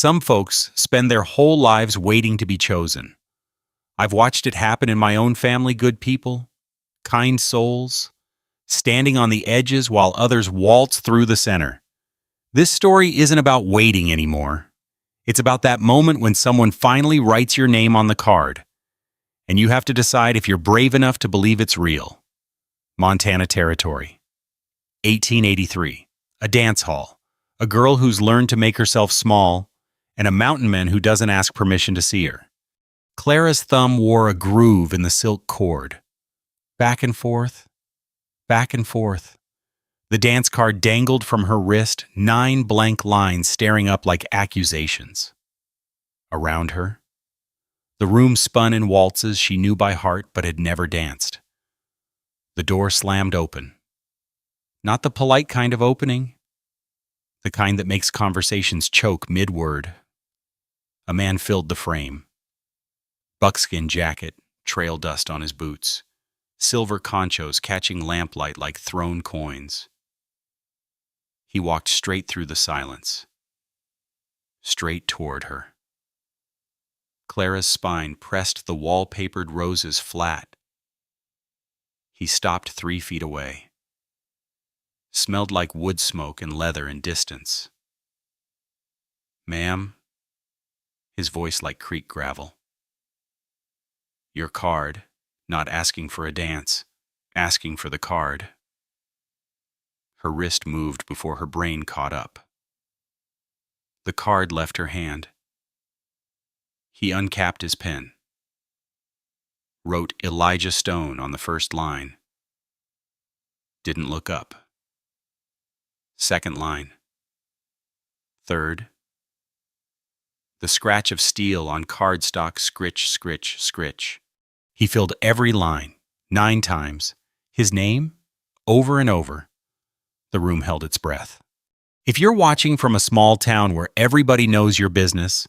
Some folks spend their whole lives waiting to be chosen. I've watched it happen in my own family, good people, kind souls, standing on the edges while others waltz through the center. This story isn't about waiting anymore. It's about that moment when someone finally writes your name on the card, and you have to decide if you're brave enough to believe it's real. Montana Territory. 1883. A dance hall. A girl who's learned to make herself small, and a mountainman who doesn't ask permission to see her. Clara's thumb wore a groove in the silk cord. Back and forth, back and forth. The dance card dangled from her wrist, 9 blank lines staring up like accusations. Around her, the room spun in waltzes she knew by heart but had never danced. The door slammed open. Not the polite kind of opening, the kind that makes conversations choke mid-word. A man filled the frame. Buckskin jacket, trail dust on his boots, silver conchos catching lamplight like thrown coins. He walked straight through the silence, straight toward her. Clara's spine pressed the wallpapered roses flat. He stopped 3 feet away. Smelled like wood smoke and leather in distance. "Ma'am," his voice like creek gravel. "Your card, not asking for a dance, asking for the card." Her wrist moved before her brain caught up. The card left her hand. He uncapped his pen. Wrote Elijah Stone on the first line. Didn't look up. Second line. Third. The scratch of steel on cardstock, scritch, scritch, scritch. He filled every line, 9 times. His name, over and over. The room held its breath. If you're watching from a small town where everybody knows your business,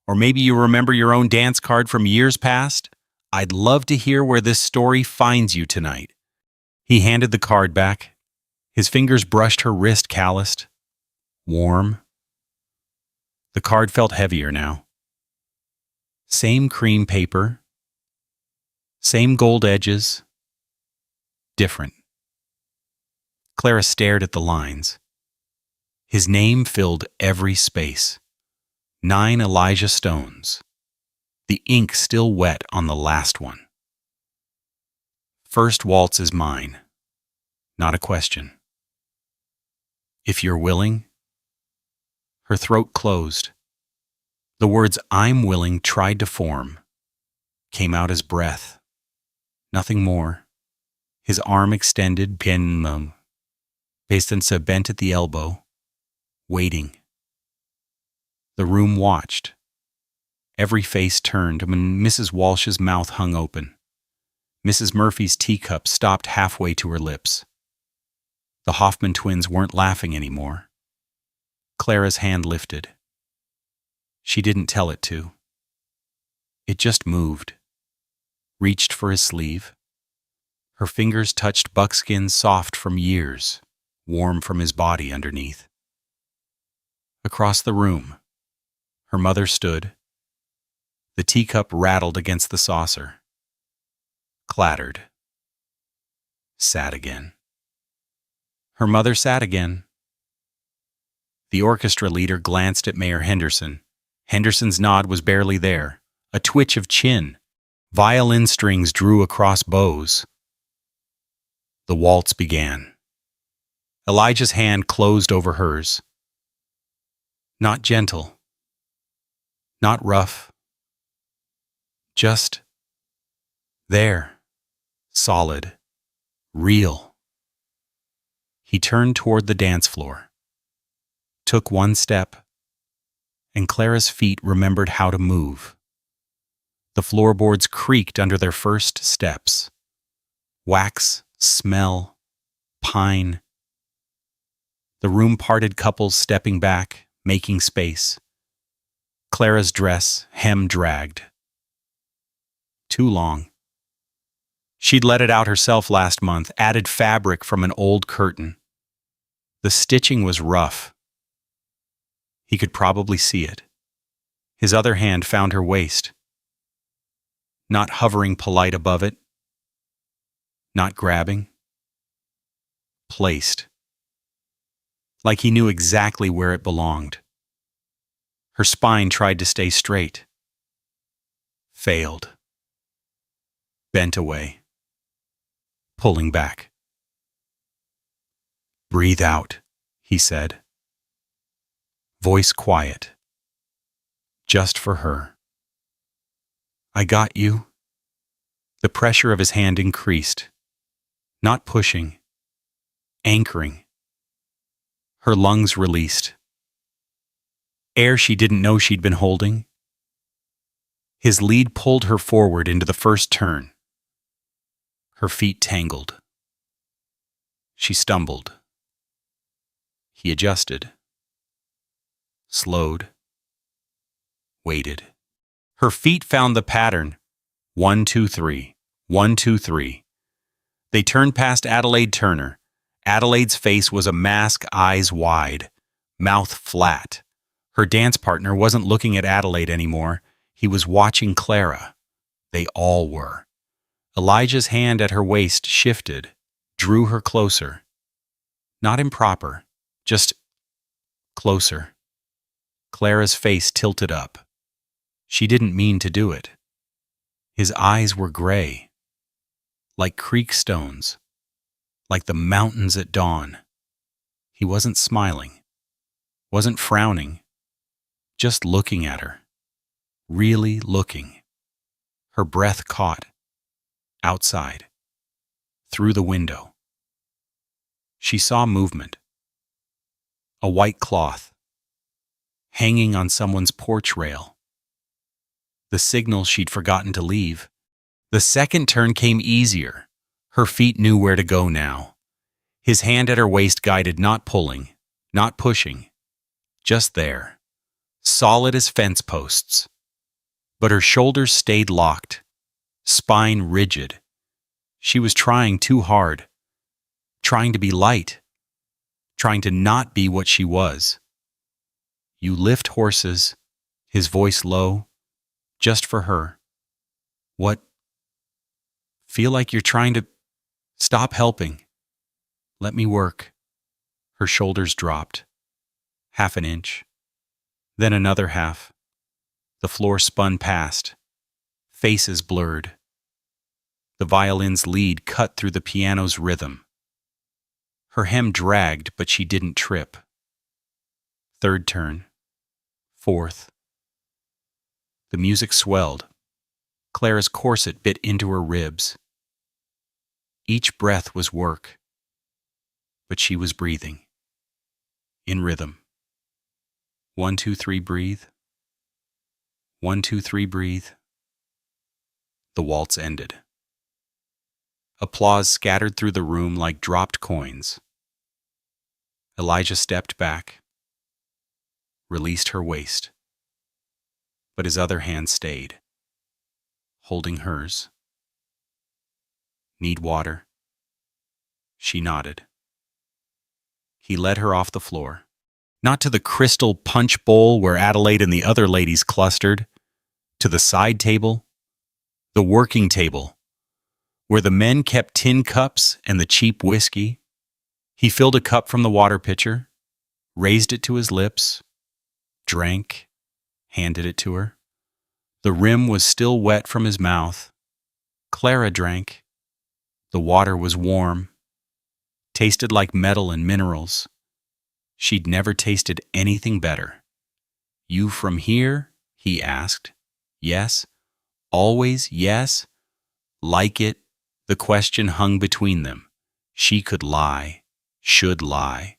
or maybe you remember your own dance card from years past, I'd love to hear where this story finds you tonight. He handed the card back. His fingers brushed her wrist, calloused, warm. The card felt heavier now. Same cream paper, same gold edges, different. Clara stared at the lines. His name filled every space. 9 Elijah Stones. The ink still wet on the last one. First waltz is mine. Not a question. If you're willing. Her throat closed. The words "I'm willing" tried to form. Came out as breath. Nothing more. His arm extended, Bastanza bent at the elbow, waiting. The room watched. Every face turned when Mrs. Walsh's mouth hung open. Mrs. Murphy's teacup stopped halfway to her lips. The Hoffman twins weren't laughing anymore. Clara's hand lifted. She didn't tell it to. It just moved. Reached for his sleeve. Her fingers touched buckskin soft from years, warm from his body underneath. Across the room, her mother stood. The teacup rattled against the saucer. Clattered. Sat again. Her mother sat again. The orchestra leader glanced at Mayor Henderson. Henderson's nod was barely there. A twitch of chin. Violin strings drew across bows. The waltz began. Elijah's hand closed over hers. Not gentle. Not rough. Just there. Solid. Real. He turned toward the dance floor. Took 1 step, and Clara's feet remembered how to move. The floorboards creaked under their first steps. Wax, smell, pine. The room parted, couples stepping back, making space. Clara's dress, hem dragged. Too long. She'd let it out herself last month, added fabric from an old curtain. The stitching was rough. He could probably see it. His other hand found her waist, not hovering polite above it, not grabbing, placed, like he knew exactly where it belonged. Her spine tried to stay straight. Failed. Bent away. Pulling back. "Breathe out," he said. Voice quiet. Just for her. "I got you." The pressure of his hand increased. Not pushing. Anchoring. Her lungs released. Air she didn't know she'd been holding. His lead pulled her forward into the first turn. Her feet tangled. She stumbled. He adjusted. Slowed. Waited. Her feet found the pattern. 1, 2, 3. 1, 2, 3. They turned past Adelaide Turner. Adelaide's face was a mask, eyes wide, mouth flat. Her dance partner wasn't looking at Adelaide anymore. He was watching Clara. They all were. Elijah's hand at her waist shifted, drew her closer. Not improper, just closer. Clara's face tilted up. She didn't mean to do it. His eyes were gray, like creek stones, like the mountains at dawn. He wasn't smiling, wasn't frowning, just looking at her, really looking. Her breath caught, outside, through the window. She saw movement. A white cloth, hanging on someone's porch rail. The signal she'd forgotten to leave. The second turn came easier. Her feet knew where to go now. His hand at her waist guided, not pulling, not pushing, just there, solid as fence posts. But her shoulders stayed locked, spine rigid. She was trying too hard, trying to be light, trying to not be what she was. "You lift horses," his voice low, just for her. "What? Feel like you're trying to stop helping. Let me work." Her shoulders dropped. Half an inch. Then another half. The floor spun past. Faces blurred. The violin's lead cut through the piano's rhythm. Her hem dragged, but she didn't trip. Third turn. Fourth. The music swelled. Clara's corset bit into her ribs. Each breath was work. But she was breathing. In rhythm. 1, 2, 3, breathe. 1, 2, 3, breathe. The waltz ended. Applause scattered through the room like dropped coins. Elijah stepped back, released her waist, but his other hand stayed, holding hers. "Need water?" She nodded. He led her off the floor, not to the crystal punch bowl where Adelaide and the other ladies clustered, to the side table, the working table, where the men kept tin cups and the cheap whiskey. He filled a cup from the water pitcher, raised it to his lips, drank, handed it to her. The rim was still wet from his mouth. Clara drank. The water was warm, tasted like metal and minerals. She'd never tasted anything better. "You from here?" he asked. "Yes? Always yes? Like it?" The question hung between them. She could lie, should lie.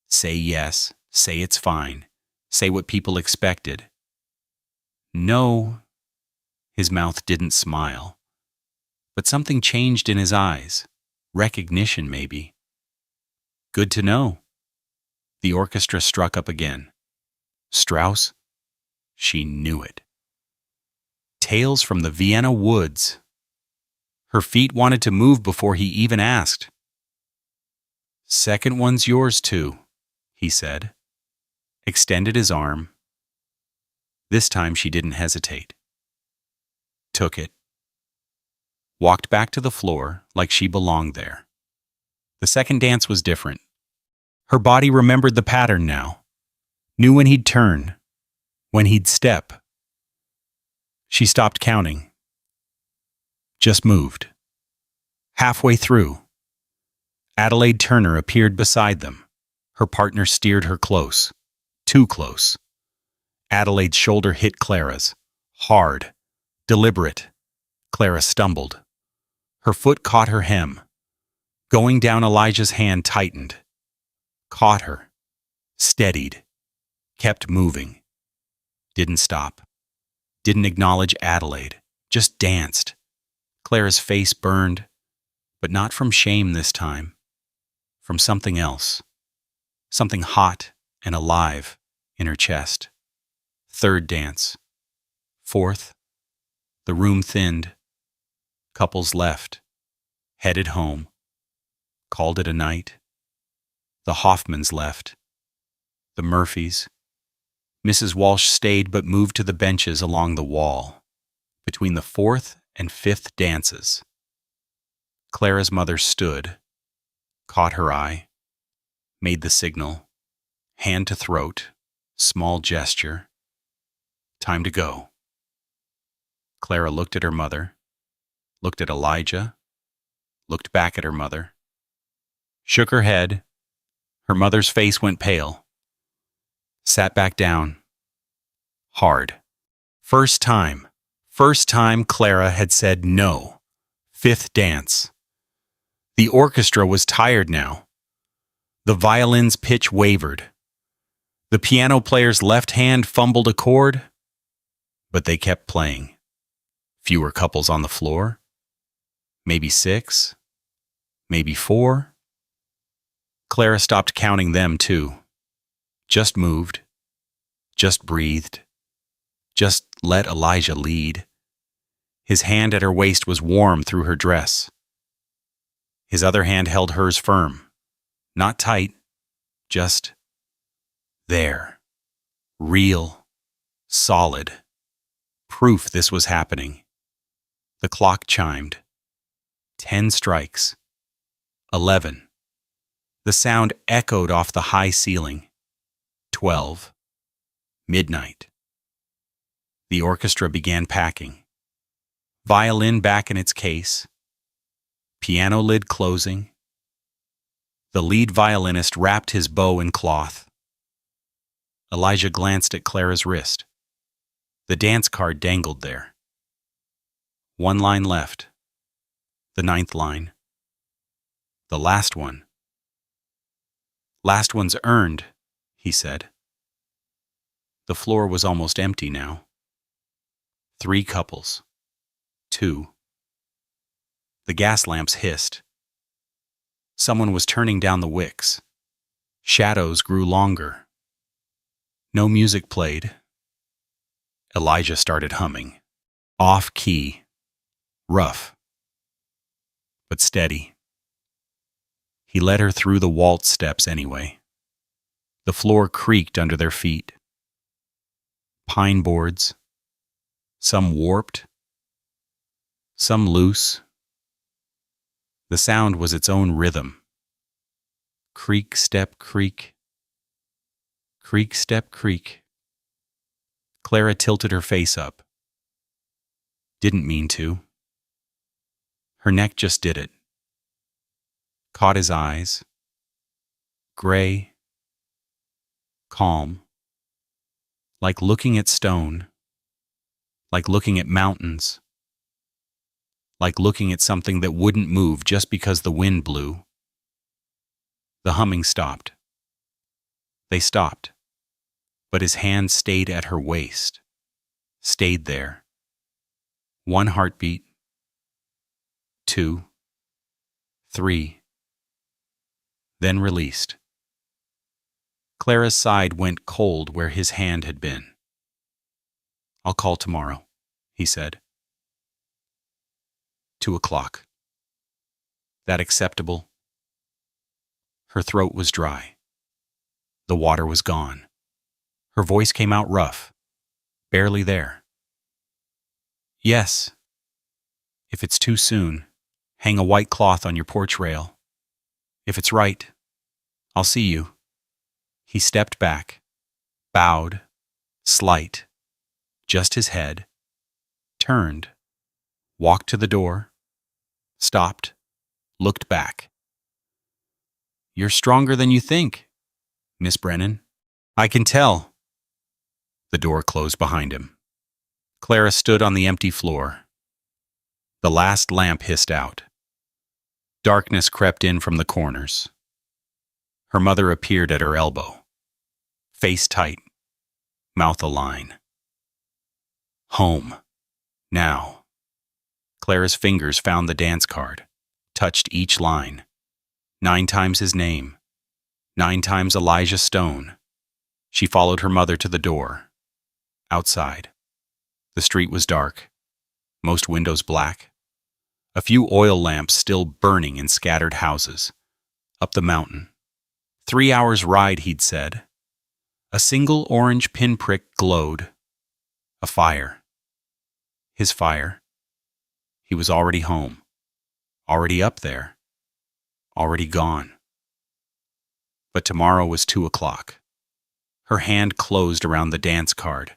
Say yes, say it's fine, say what people expected. "No." His mouth didn't smile. But something changed in his eyes. Recognition, maybe. "Good to know." The orchestra struck up again. Strauss? She knew it. Tales from the Vienna woods. Her feet wanted to move before he even asked. "Second one's yours too," he said. Extended his arm. This time she didn't hesitate. Took it. Walked back to the floor like she belonged there. The second dance was different. Her body remembered the pattern now. Knew when he'd turn. When he'd step. She stopped counting. Just moved. Halfway through, Adelaide Turner appeared beside them. Her partner steered her close. Too close. Adelaide's shoulder hit Clara's. Hard. Deliberate. Clara stumbled. Her foot caught her hem. Going down, Elijah's hand tightened. Caught her. Steadied. Kept moving. Didn't stop. Didn't acknowledge Adelaide. Just danced. Clara's face burned, but not from shame this time. From something else. Something hot and alive in her chest. Third dance. Fourth. The room thinned. Couples left. Headed home. Called it a night. The Hoffmans left. The Murphys. Mrs. Walsh stayed but moved to the benches along the wall, between the fourth and fifth dances. Clara's mother stood, caught her eye, made the signal, hand to throat, small gesture. Time to go. Clara looked at her mother, looked at Elijah, looked back at her mother, shook her head. Her mother's face went pale. Sat back down. Hard. First time Clara had said no. Fifth dance. The orchestra was tired now. The violin's pitch wavered. The piano player's left hand fumbled a chord, but they kept playing. Fewer couples on the floor. Maybe 6. Maybe 4. Clara stopped counting them too. Just moved. Just breathed. Just let Elijah lead. His hand at her waist was warm through her dress. His other hand held hers firm. Not tight. Just there. Real. Solid. Proof this was happening. The clock chimed. 10 strikes. 11. The sound echoed off the high ceiling. 12. Midnight. The orchestra began packing. Violin back in its case. Piano lid closing. The lead violinist wrapped his bow in cloth. Elijah glanced at Clara's wrist. The dance card dangled there. 1 line left. The 9th line. The last one. Last one's earned, he said. The floor was almost empty now. 3 couples. 2. The gas lamps hissed. Someone was turning down the wicks. Shadows grew longer. No music played. Elijah started humming. Off key. Rough. But steady. He led her through the waltz steps anyway. The floor creaked under their feet. Pine boards. Some warped. Some loose. The sound was its own rhythm. Creak, step, creak. Creak, step, creak. Clara tilted her face up. Didn't mean to. Her neck just did it. Caught his eyes. Gray. Calm. Like looking at stone. Like looking at mountains. Like looking at something that wouldn't move just because the wind blew. The humming stopped. They stopped. But his hand stayed at her waist. Stayed there. 1 heartbeat. 2. 3. Then released. Clara's side went cold where his hand had been. I'll call tomorrow, he said. 2 o'clock. That acceptable? Her throat was dry. The water was gone. Her voice came out rough. barely there. Yes, if it's too soon, hang a white cloth on your porch rail. If it's right, I'll see you. He stepped back, bowed, slight, just his head, turned, walked to the door, stopped, looked back. You're stronger than you think, Miss Brennan. I can tell. The door closed behind him. Clara stood on the empty floor. The last lamp hissed out. Darkness crept in from the corners. Her mother appeared at her elbow. Face tight, mouth a line. Home. Now. Clara's fingers found the dance card, touched each line. 9 times his name. 9 times Elijah Stone. She followed her mother to the door. Outside. The street was dark. Most windows black. A few oil lamps still burning in scattered houses. Up the mountain. 3 hours' ride, he'd said. A single orange pinprick glowed. A fire. His fire. He was already home. Already up there. Already gone. But tomorrow was 2 o'clock. Her hand closed around the dance card.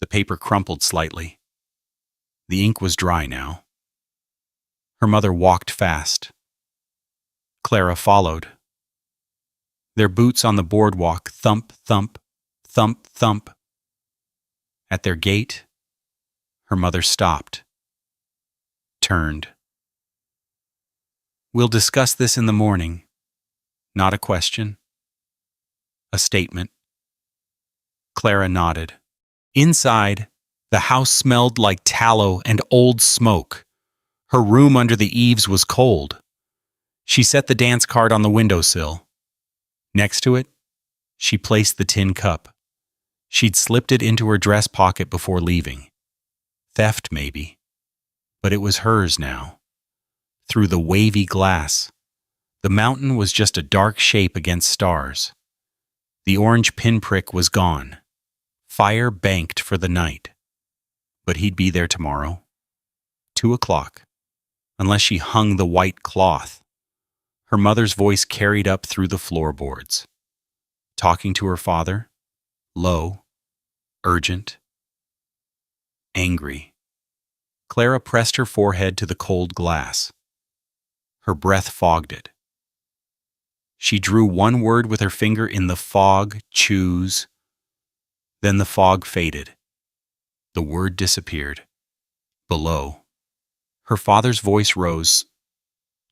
The paper crumpled slightly. The ink was dry now. Her mother walked fast. Clara followed. Their boots on the boardwalk thump, thump, thump, thump. At their gate, her mother stopped, turned. We'll discuss this in the morning. Not a question. A statement. Clara nodded. Inside, the house smelled like tallow and old smoke. Her room under the eaves was cold. She set the dance card on the windowsill. Next to it, she placed the tin cup. She'd slipped it into her dress pocket before leaving. Theft, maybe. But it was hers now. Through the wavy glass, the mountain was just a dark shape against stars. The orange pinprick was gone. Fire banked for the night. But he'd be there tomorrow. 2 o'clock. Unless she hung the white cloth. Her mother's voice carried up through the floorboards. Talking to her father. Low. Urgent. Angry. Clara pressed her forehead to the cold glass. Her breath fogged it. She drew one word with her finger in the fog, choose. Then the fog faded. The word disappeared. Below. Her father's voice rose.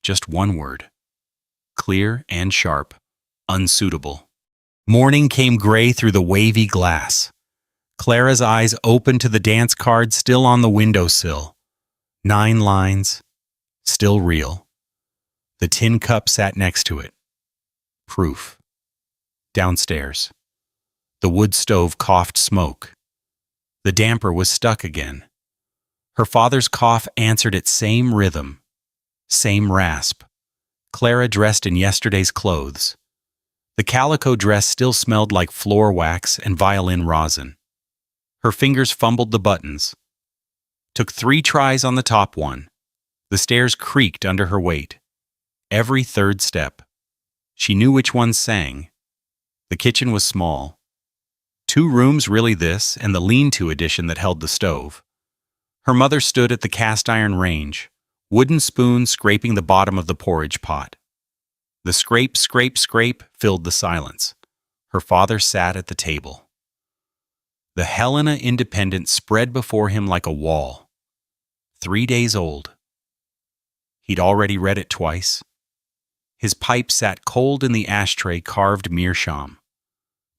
Just one word. Clear and sharp. Unsuitable. Morning came gray through the wavy glass. Clara's eyes opened to the dance card still on the windowsill. 9 lines. Still real. The tin cup sat next to it. Proof. Downstairs. The wood stove coughed smoke. The damper was stuck again. Her father's cough answered its same rhythm. Same rasp. Clara dressed in yesterday's clothes. The calico dress still smelled like floor wax and violin rosin. Her fingers fumbled the buttons. Took 3 tries on the top one. The stairs creaked under her weight. Every third step. She knew which one sang. The kitchen was small. 2 rooms, really this, and the lean-to addition that held the stove. Her mother stood at the cast-iron range, wooden spoon scraping the bottom of the porridge pot. The scrape, scrape, scrape filled the silence. Her father sat at the table. The Helena Independent spread before him like a wall. 3 days old. He'd already read it twice. His pipe sat cold in the ashtray carved meerschaum.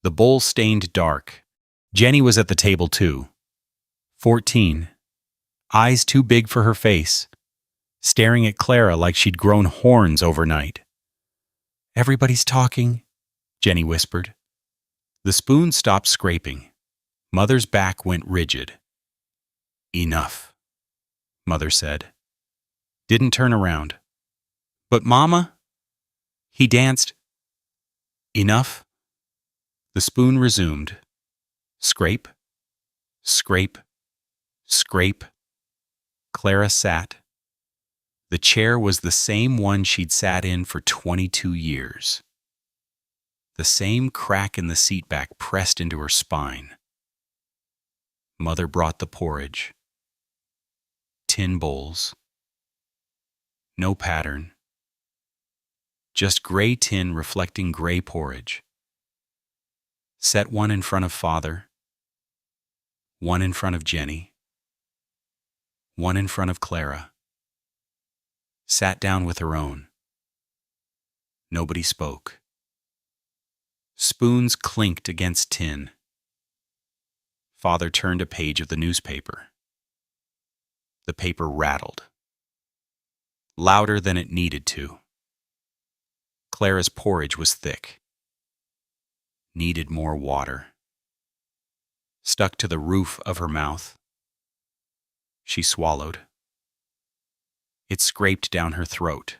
The bowl stained dark. Jenny was at the table too. 14. Eyes too big for her face. Staring at Clara like she'd grown horns overnight. Everybody's talking, Jenny whispered. The spoon stopped scraping. Mother's back went rigid. Enough, Mother said. Didn't turn around. But Mama? He danced. Enough? The spoon resumed. Scrape. Scrape, scrape. Clara sat. The chair was the same one she'd sat in for 22 years. The same crack in the seat back pressed into her spine. Mother brought the porridge. Tin bowls. No pattern. Just gray tin reflecting gray porridge. Set one in front of Father. One in front of Jenny. One in front of Clara. Sat down with her own. Nobody spoke. Spoons clinked against tin. Father turned a page of the newspaper. The paper rattled. Louder than it needed to. Clara's porridge was thick. Needed more water. Stuck to the roof of her mouth. She swallowed. It scraped down her throat.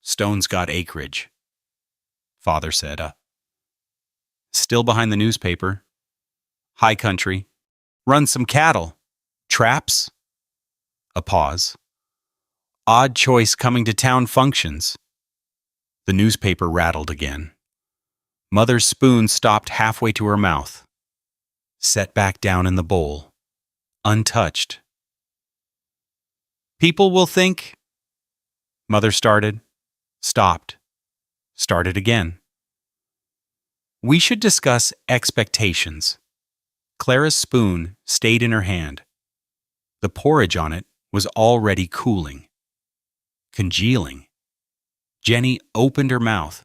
Stone's got acreage, Father said. Still behind the newspaper. High country. Run some cattle. Traps? A pause. Odd choice coming to town functions. The newspaper rattled again. Mother's spoon stopped halfway to her mouth. Set back down in the bowl. Untouched. People will think... Mother started. Stopped. Started again. We should discuss expectations. Clara's spoon stayed in her hand. The porridge on it was already cooling. Congealing. Jenny opened her mouth.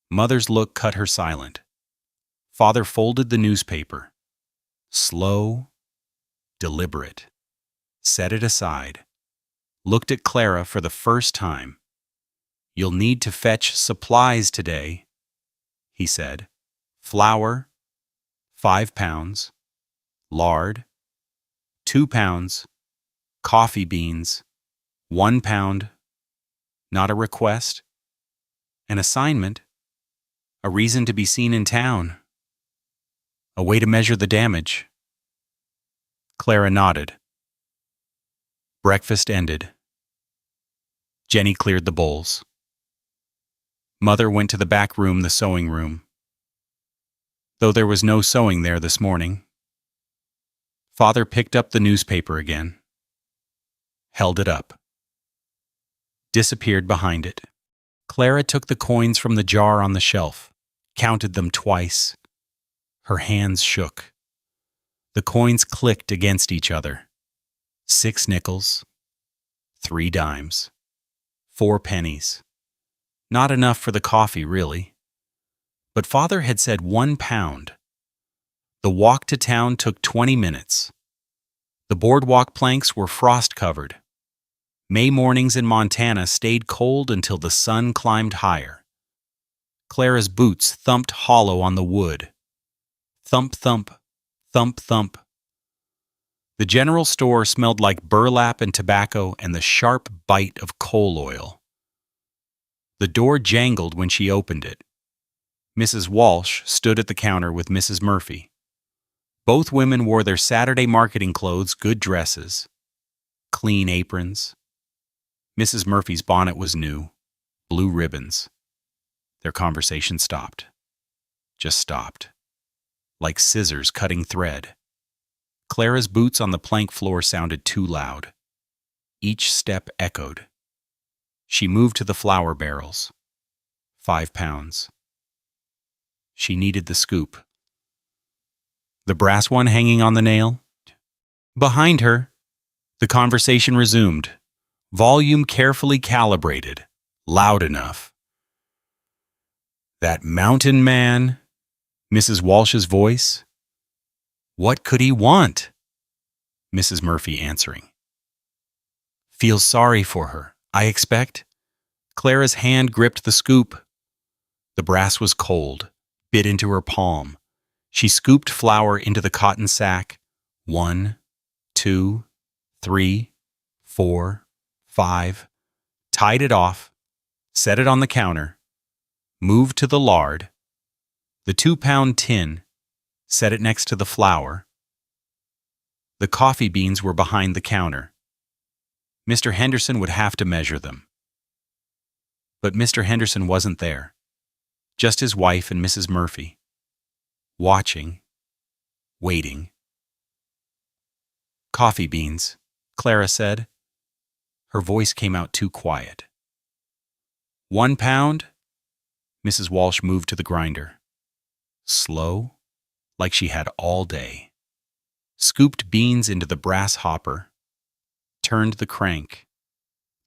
Mother's look cut her silent. Father folded the newspaper. Slow, deliberate. Set it aside. Looked at Clara for the first time. You'll need to fetch supplies today, he said. Flour, 5 pounds. Lard, 2 pounds. Coffee beans, 1 pound. Not a request. An assignment. A reason to be seen in town. A way to measure the damage. Clara nodded. Breakfast ended. Jenny cleared the bowls. Mother went to the back room, the sewing room. Though there was no sewing there this morning. Father picked up the newspaper again. Held it up. Disappeared behind it. Clara took the coins from the jar on the shelf, counted them twice. Her hands shook. The coins clicked against each other. 6 nickels, 3 dimes, 4 pennies. Not enough for the coffee, really. But Father had said 1 pound. The walk to town took 20 minutes. The boardwalk planks were frost-covered. May mornings in Montana stayed cold until the sun climbed higher. Clara's boots thumped hollow on the wood. Thump, thump, thump, thump. The general store smelled like burlap and tobacco and the sharp bite of coal oil. The door jangled when she opened it. Mrs. Walsh stood at the counter with Mrs. Murphy. Both women wore their Saturday marketing clothes, good dresses, clean aprons. Mrs. Murphy's bonnet was new, blue ribbons. Their conversation stopped. Just stopped. Like scissors cutting thread. Clara's boots on the plank floor sounded too loud. Each step echoed. She moved to the flour barrels. 5 pounds. She needed the scoop. The brass one hanging on the nail? Behind her, the conversation resumed. Volume carefully calibrated. Loud enough. That Mountainman, Mrs. Walsh's voice. What could he want? Mrs. Murphy answering. Feels sorry for her, I expect. Clara's hand gripped the scoop. The brass was cold, bit into her palm. She scooped flour into the cotton sack. 1, 2, 3, 4, 5. Tied it off, set it on the counter, moved to the lard. The 2-pound tin, set it next to the flour. The coffee beans were behind the counter. Mr. Henderson would have to measure them. But Mr. Henderson wasn't there, just his wife and Mrs. Murphy, watching, waiting. "Coffee beans," Clara said. Her voice came out too quiet. "£1?" Mrs. Walsh moved to the grinder. Slow, like she had all day. Scooped beans into the brass hopper. Turned the crank.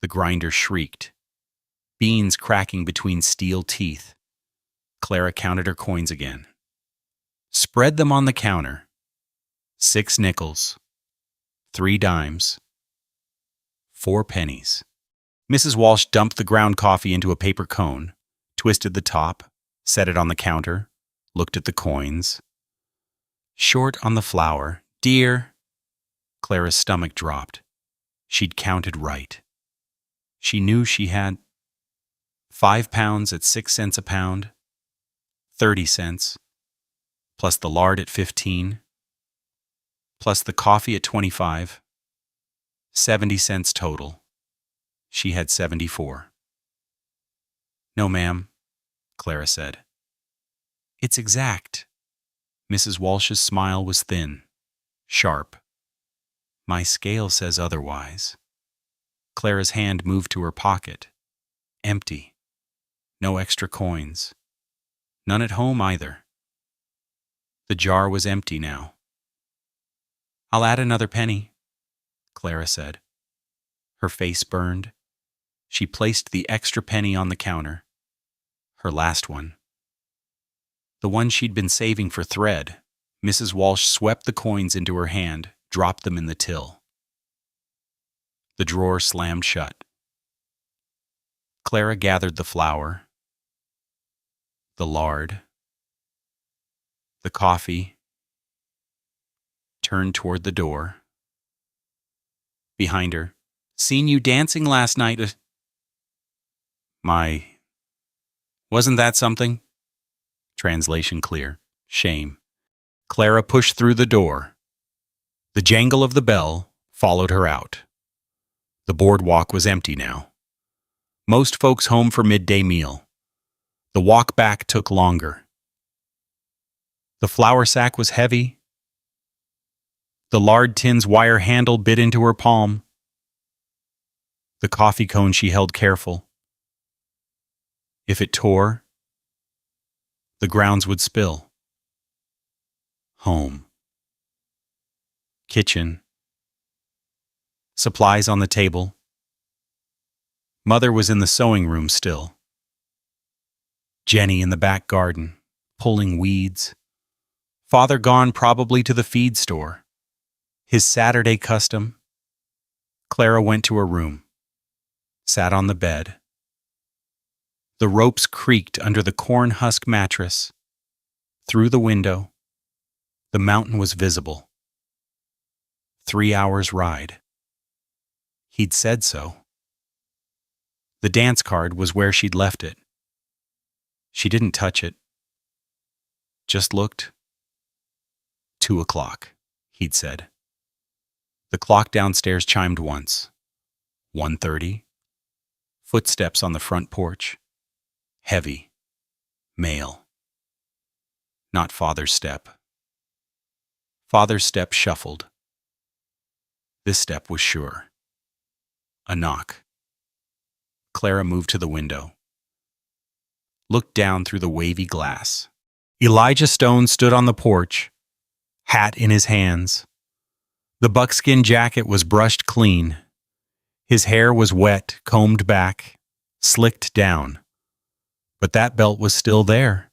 The grinder shrieked. Beans cracking between steel teeth. Clara counted her coins again. Spread them on the counter. 6 nickels. 3 dimes. 4 pennies. Mrs. Walsh dumped the ground coffee into a paper cone, twisted the top, set it on the counter, looked at the coins. "Short on the flour, dear." Clara's stomach dropped. She'd counted right. She knew she had £5 at 6 cents a pound, 30 cents, plus the lard at 15, plus the coffee at 25, 70 cents total. She had 74. "No, ma'am," Clara said. "It's exact." Mrs. Walsh's smile was thin, sharp. "My scale says otherwise." Clara's hand moved to her pocket. Empty. No extra coins. None at home either. The jar was empty now. "I'll add another penny," Clara said. Her face burned. She placed the extra penny on the counter. Her last one. The one she'd been saving for thread. Mrs. Walsh swept the coins into her hand, dropped them in the till. The drawer slammed shut. Clara gathered the flour, the lard, the coffee, turned toward the door. Behind her, "Seen you dancing last night." Wasn't that something?" Translation clear. Shame. Clara pushed through the door. The jangle of the bell followed her out. The boardwalk was empty now. Most folks home for midday meal. The walk back took longer. The flour sack was heavy. The lard tin's wire handle bit into her palm. The coffee cone she held careful. If it tore, the grounds would spill. Home. Kitchen. Supplies on the table. Mother was in the sewing room still. Jenny in the back garden, pulling weeds. Father gone probably to the feed store. His Saturday custom. Clara went to her room, sat on the bed. The ropes creaked under the corn husk mattress. Through the window, the mountain was visible. 3 hours' ride. He'd said so. The dance card was where she'd left it. She didn't touch it. Just looked. 2 o'clock, he'd said. The clock downstairs chimed once. 1:30. Footsteps on the front porch. Heavy. Male. Not Father's step. Father's step shuffled. This step was sure. A knock. Clara moved to the window. Looked down through the wavy glass. Elijah Stone stood on the porch, hat in his hands. The buckskin jacket was brushed clean. His hair was wet, combed back, slicked down. But that belt was still there.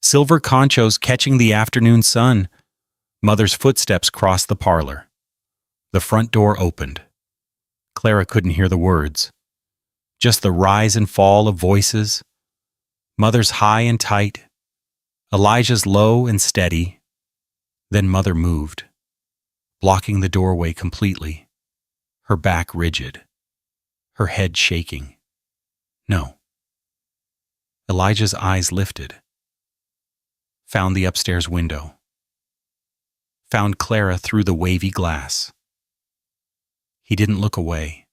Silver conchos catching the afternoon sun. Mother's footsteps crossed the parlor. The front door opened. Clara couldn't hear the words. Just the rise and fall of voices. Mother's high and tight. Elijah's low and steady. Then Mother moved, blocking the doorway completely. Her back rigid. Her head shaking. No. Elijah's eyes lifted. Found the upstairs window. found Clara through the wavy glass. He didn't look away,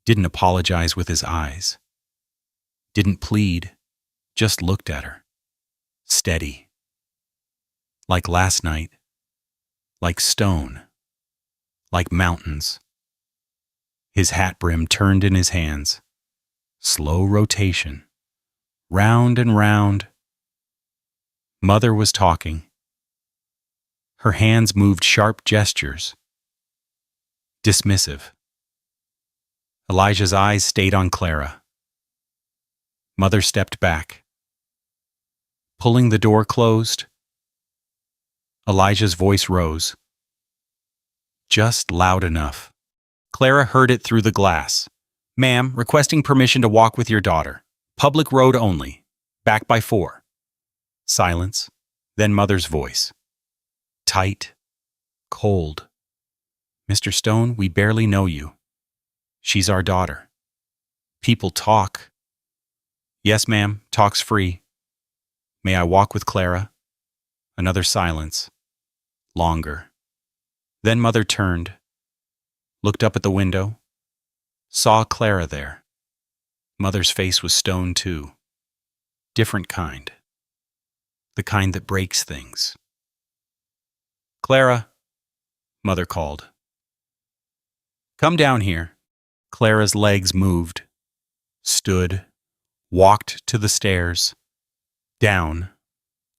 didn't apologize with his eyes, didn't plead, just looked at her. Steady. Like last night. Like stone. Like mountains. His hat brim turned in his hands. Slow rotation. Round and round. Mother was talking. Her hands moved sharp gestures. Dismissive. Elijah's eyes stayed on Clara. Mother stepped back. Pulling the door closed, Elijah's voice rose. Just loud enough. Clara heard it through the glass. "Ma'am, requesting permission to walk with your daughter. Public road only. Back by 4. Silence. Then Mother's voice. Tight. Cold. "Mr. Stone, we barely know you. She's our daughter. People talk." "Yes, ma'am. Talk's free. May I walk with Clara?" Another silence. Longer. Then Mother turned, looked up at the window, saw Clara there. Mother's face was stone too. Different kind. The kind that breaks things. "Clara," Mother called. "Come down here." Clara's legs moved, stood, walked to the stairs, down,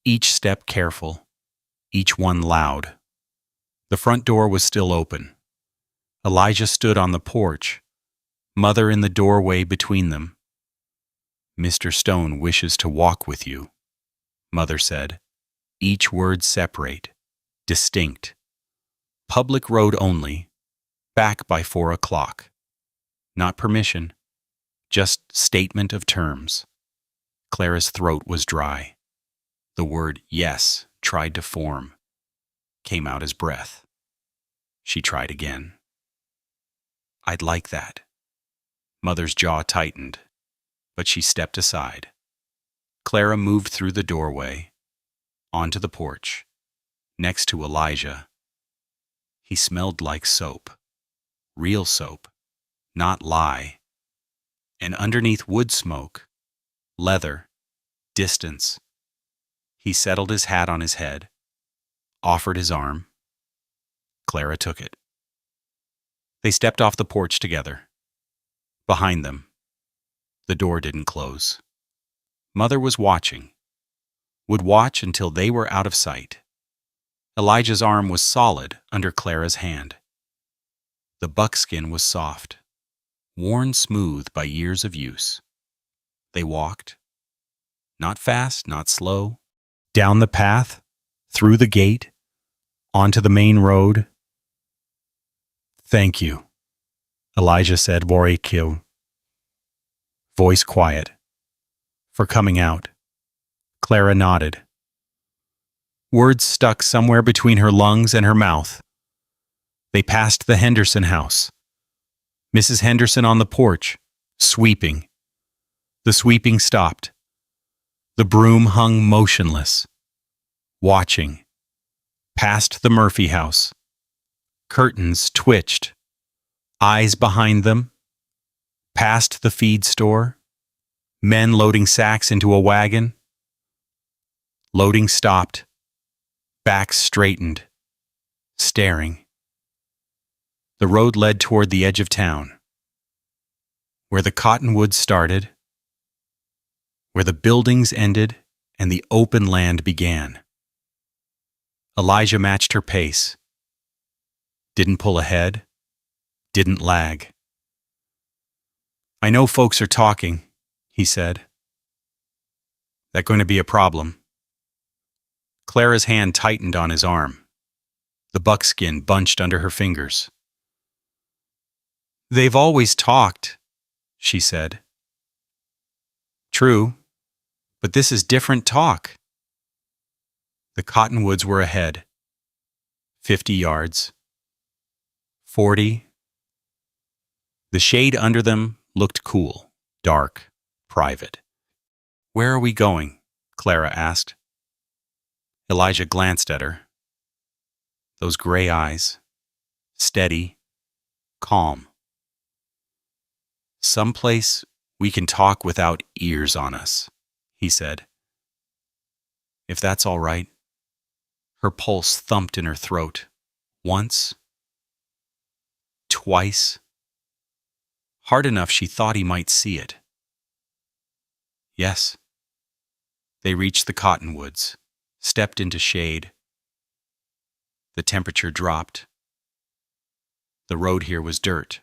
each step careful, each one loud. The front door was still open. Elijah stood on the porch, Mother in the doorway between them. "Mr. Stone wishes to walk with you," Mother said, each word separate, distinct. Public road only, back by 4 o'clock. Not permission, just statement of terms. Clara's throat was dry. The word yes tried to form, came out as breath. She tried again. "I'd like that." Mother's jaw tightened, but she stepped aside. Clara moved through the doorway, onto the porch, next to Elijah. He smelled like soap. Real soap, not lye. And underneath wood smoke, leather, distance. He settled his hat on his head, offered his arm. Clara took it. They stepped off the porch together. Behind them, the door didn't close. Mother was watching, would watch until they were out of sight. Elijah's arm was solid under Clara's hand. The buckskin was soft, worn smooth by years of use. They walked, not fast, not slow, down the path, through the gate, onto the main road. "Thank you," Elijah said, "Borikil." Voice quiet. "For coming out." Clara nodded. Words stuck somewhere between her lungs and her mouth. They passed the Henderson house. Mrs. Henderson on the porch, sweeping. The sweeping stopped. The broom hung motionless, watching. Past the Murphy house. Curtains twitched. Eyes behind them. Past the feed store. Men loading sacks into a wagon. Loading stopped. Backs straightened. Staring. The road led toward the edge of town, where the cottonwoods started, where the buildings ended and the open land began. Elijah matched her pace. Didn't pull ahead, didn't lag. "I know folks are talking," he said. "That going to be a problem?" Clara's hand tightened on his arm. The buckskin bunched under her fingers. "They've always talked," she said. "True, but this is different talk." The cottonwoods were ahead. 50 yards. 40. The shade under them looked cool, dark, private. "Where are we going?" Clara asked. Elijah glanced at her. Those gray eyes, steady, calm. "Someplace we can talk without ears on us," he said. "If that's all right." Her pulse thumped in her throat. Once, twice, hard enough she thought he might see it. Yes. They reached the cottonwoods, stepped into shade. The temperature dropped. The road here was dirt,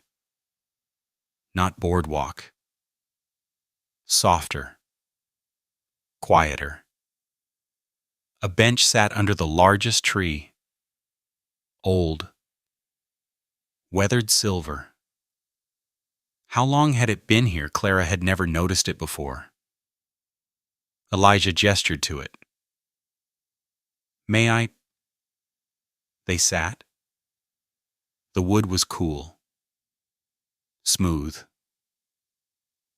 not boardwalk. Softer, quieter. A bench sat under the largest tree. Old, weathered silver. How long had it been here? Clara had never noticed it before. Elijah gestured to it. "May I?" They sat. The wood was cool, smooth,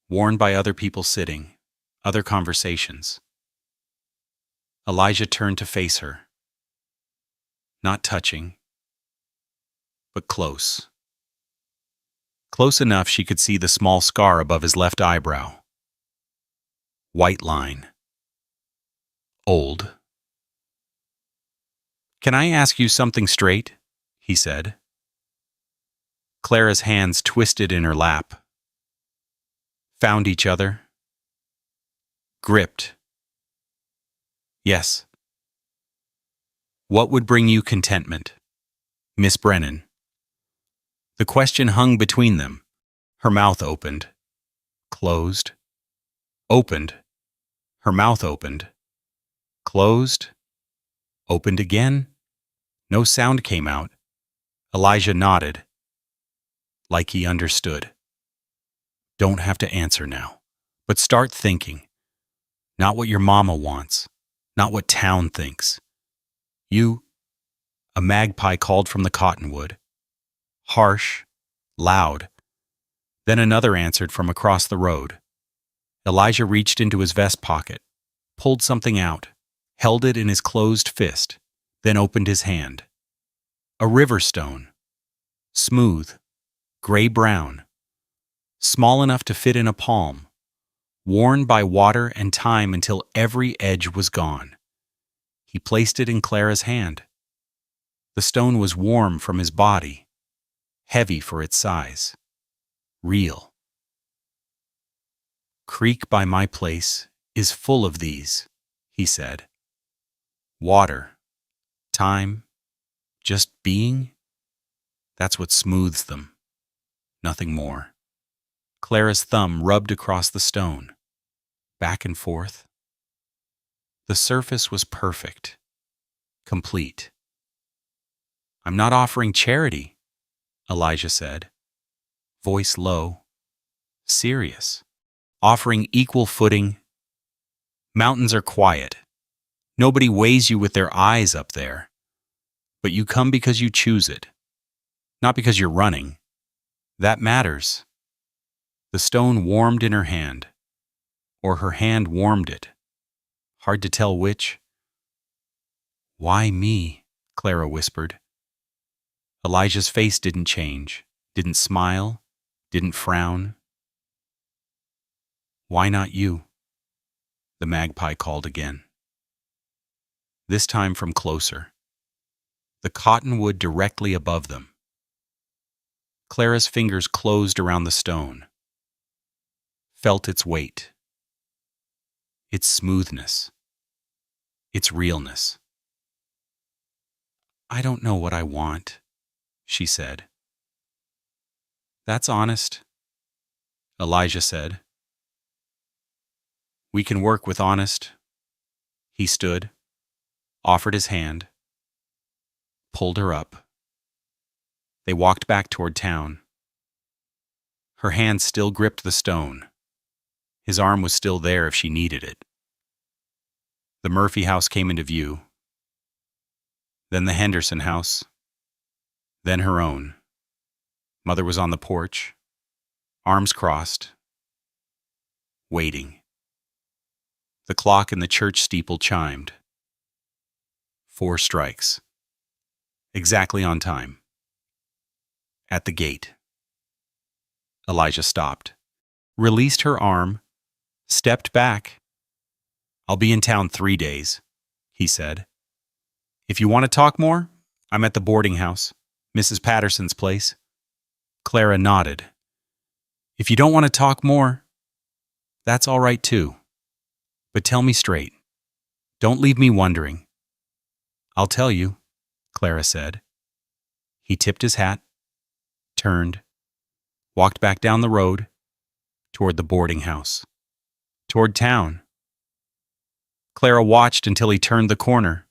worn by other people sitting, other conversations. Elijah turned to face her. Not touching, but close. Close enough she could see the small scar above his left eyebrow. White line. Old. "Can I ask you something straight?" he said. Clara's hands twisted in her lap. Found each other. Gripped. "Yes." "What would bring you contentment, Miss Brennan?" The question hung between them. Her mouth opened. Closed. Opened. Her mouth opened. Closed. Opened again. No sound came out. Elijah nodded. Like he understood. "Don't have to answer now, but start thinking. Not what your mama wants, not what town thinks. You..." A magpie called from the cottonwood. Harsh, loud. Then another answered from across the road. Elijah reached into his vest pocket, pulled something out, held it in his closed fist, then opened his hand. A river stone. Smooth, gray-brown, small enough to fit in a palm, worn by water and time until every edge was gone. He placed it in Clara's hand. The stone was warm from his body, heavy for its size, real. "Creek by my place is full of these," he said. "Water, time, just being, that's what smooths them, nothing more." Clara's thumb rubbed across the stone, back and forth. The surface was perfect, complete. "I'm not offering charity," Elijah said, voice low, serious. "Offering equal footing. Mountains are quiet. Nobody weighs you with their eyes up there. But you come because you choose it, not because you're running. That matters." The stone warmed in her hand, or her hand warmed it. Hard to tell which. "Why me?" Clara whispered. Elijah's face didn't change, didn't smile, didn't frown. "Why not you?" the magpie called again. This time from closer. The cottonwood directly above them. Clara's fingers closed around the stone. Felt its weight. Its smoothness. Its realness. "I don't know what I want," she said. "That's honest," Elijah said. "We can work with honest." He stood, offered his hand, pulled her up. They walked back toward town. Her hand still gripped the stone. His arm was still there if she needed it. The Murphy house came into view. Then the Henderson house. Then her own. Mother was on the porch, arms crossed, waiting. The clock in the church steeple chimed. 4 strikes. exactly on time. At the gate. Elijah stopped, released her arm, stepped back. "I'll be in town 3 days," he said. "If you want to talk more, I'm at the boarding house, Mrs. Patterson's place." Clara nodded. "If you don't want to talk more, that's all right too. But tell me straight. Don't leave me wondering." "I'll tell you," Clara said. He tipped his hat, turned, walked back down the road, toward the boarding house, toward town. Clara watched until he turned the corner,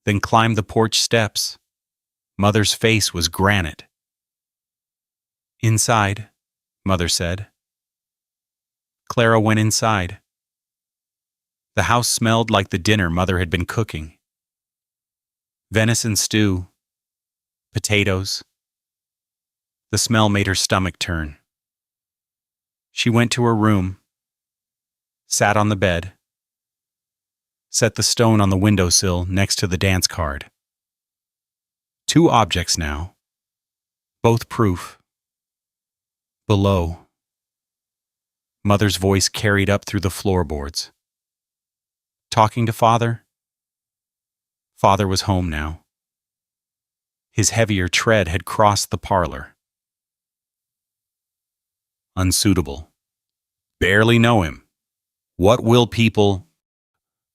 then climbed the porch steps. Mother's face was granite. "Inside," Mother said. Clara went inside. The house smelled like the dinner Mother had been cooking. Venison stew, potatoes. The smell made her stomach turn. She went to her room, sat on the bed, set the stone on the windowsill next to the dance card. 2 objects now, both proof. Below. Mother's voice carried up through the floorboards. Talking to Father? Father was home now. His heavier tread had crossed the parlor. Unsuitable. Barely know him. What will people...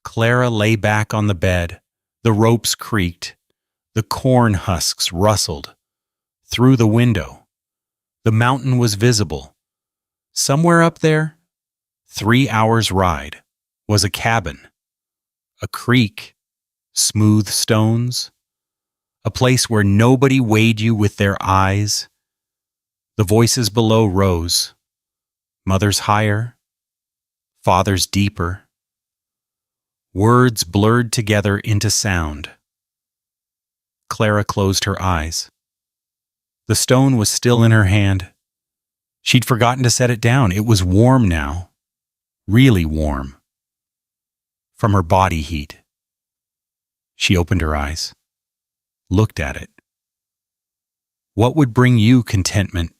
Clara lay back on the bed. The ropes creaked. The corn husks rustled. Through the window. The mountain was visible. Somewhere up there, 3 hours' ride, was a cabin. A creek. Smooth stones. A place where nobody weighed you with their eyes. The voices below rose. Mother's higher. Father's deeper. Words blurred together into sound. Clara closed her eyes. The stone was still in her hand. She'd forgotten to set it down. It was warm now. Really warm. From her body heat. She opened her eyes. Looked at it. What would bring you contentment?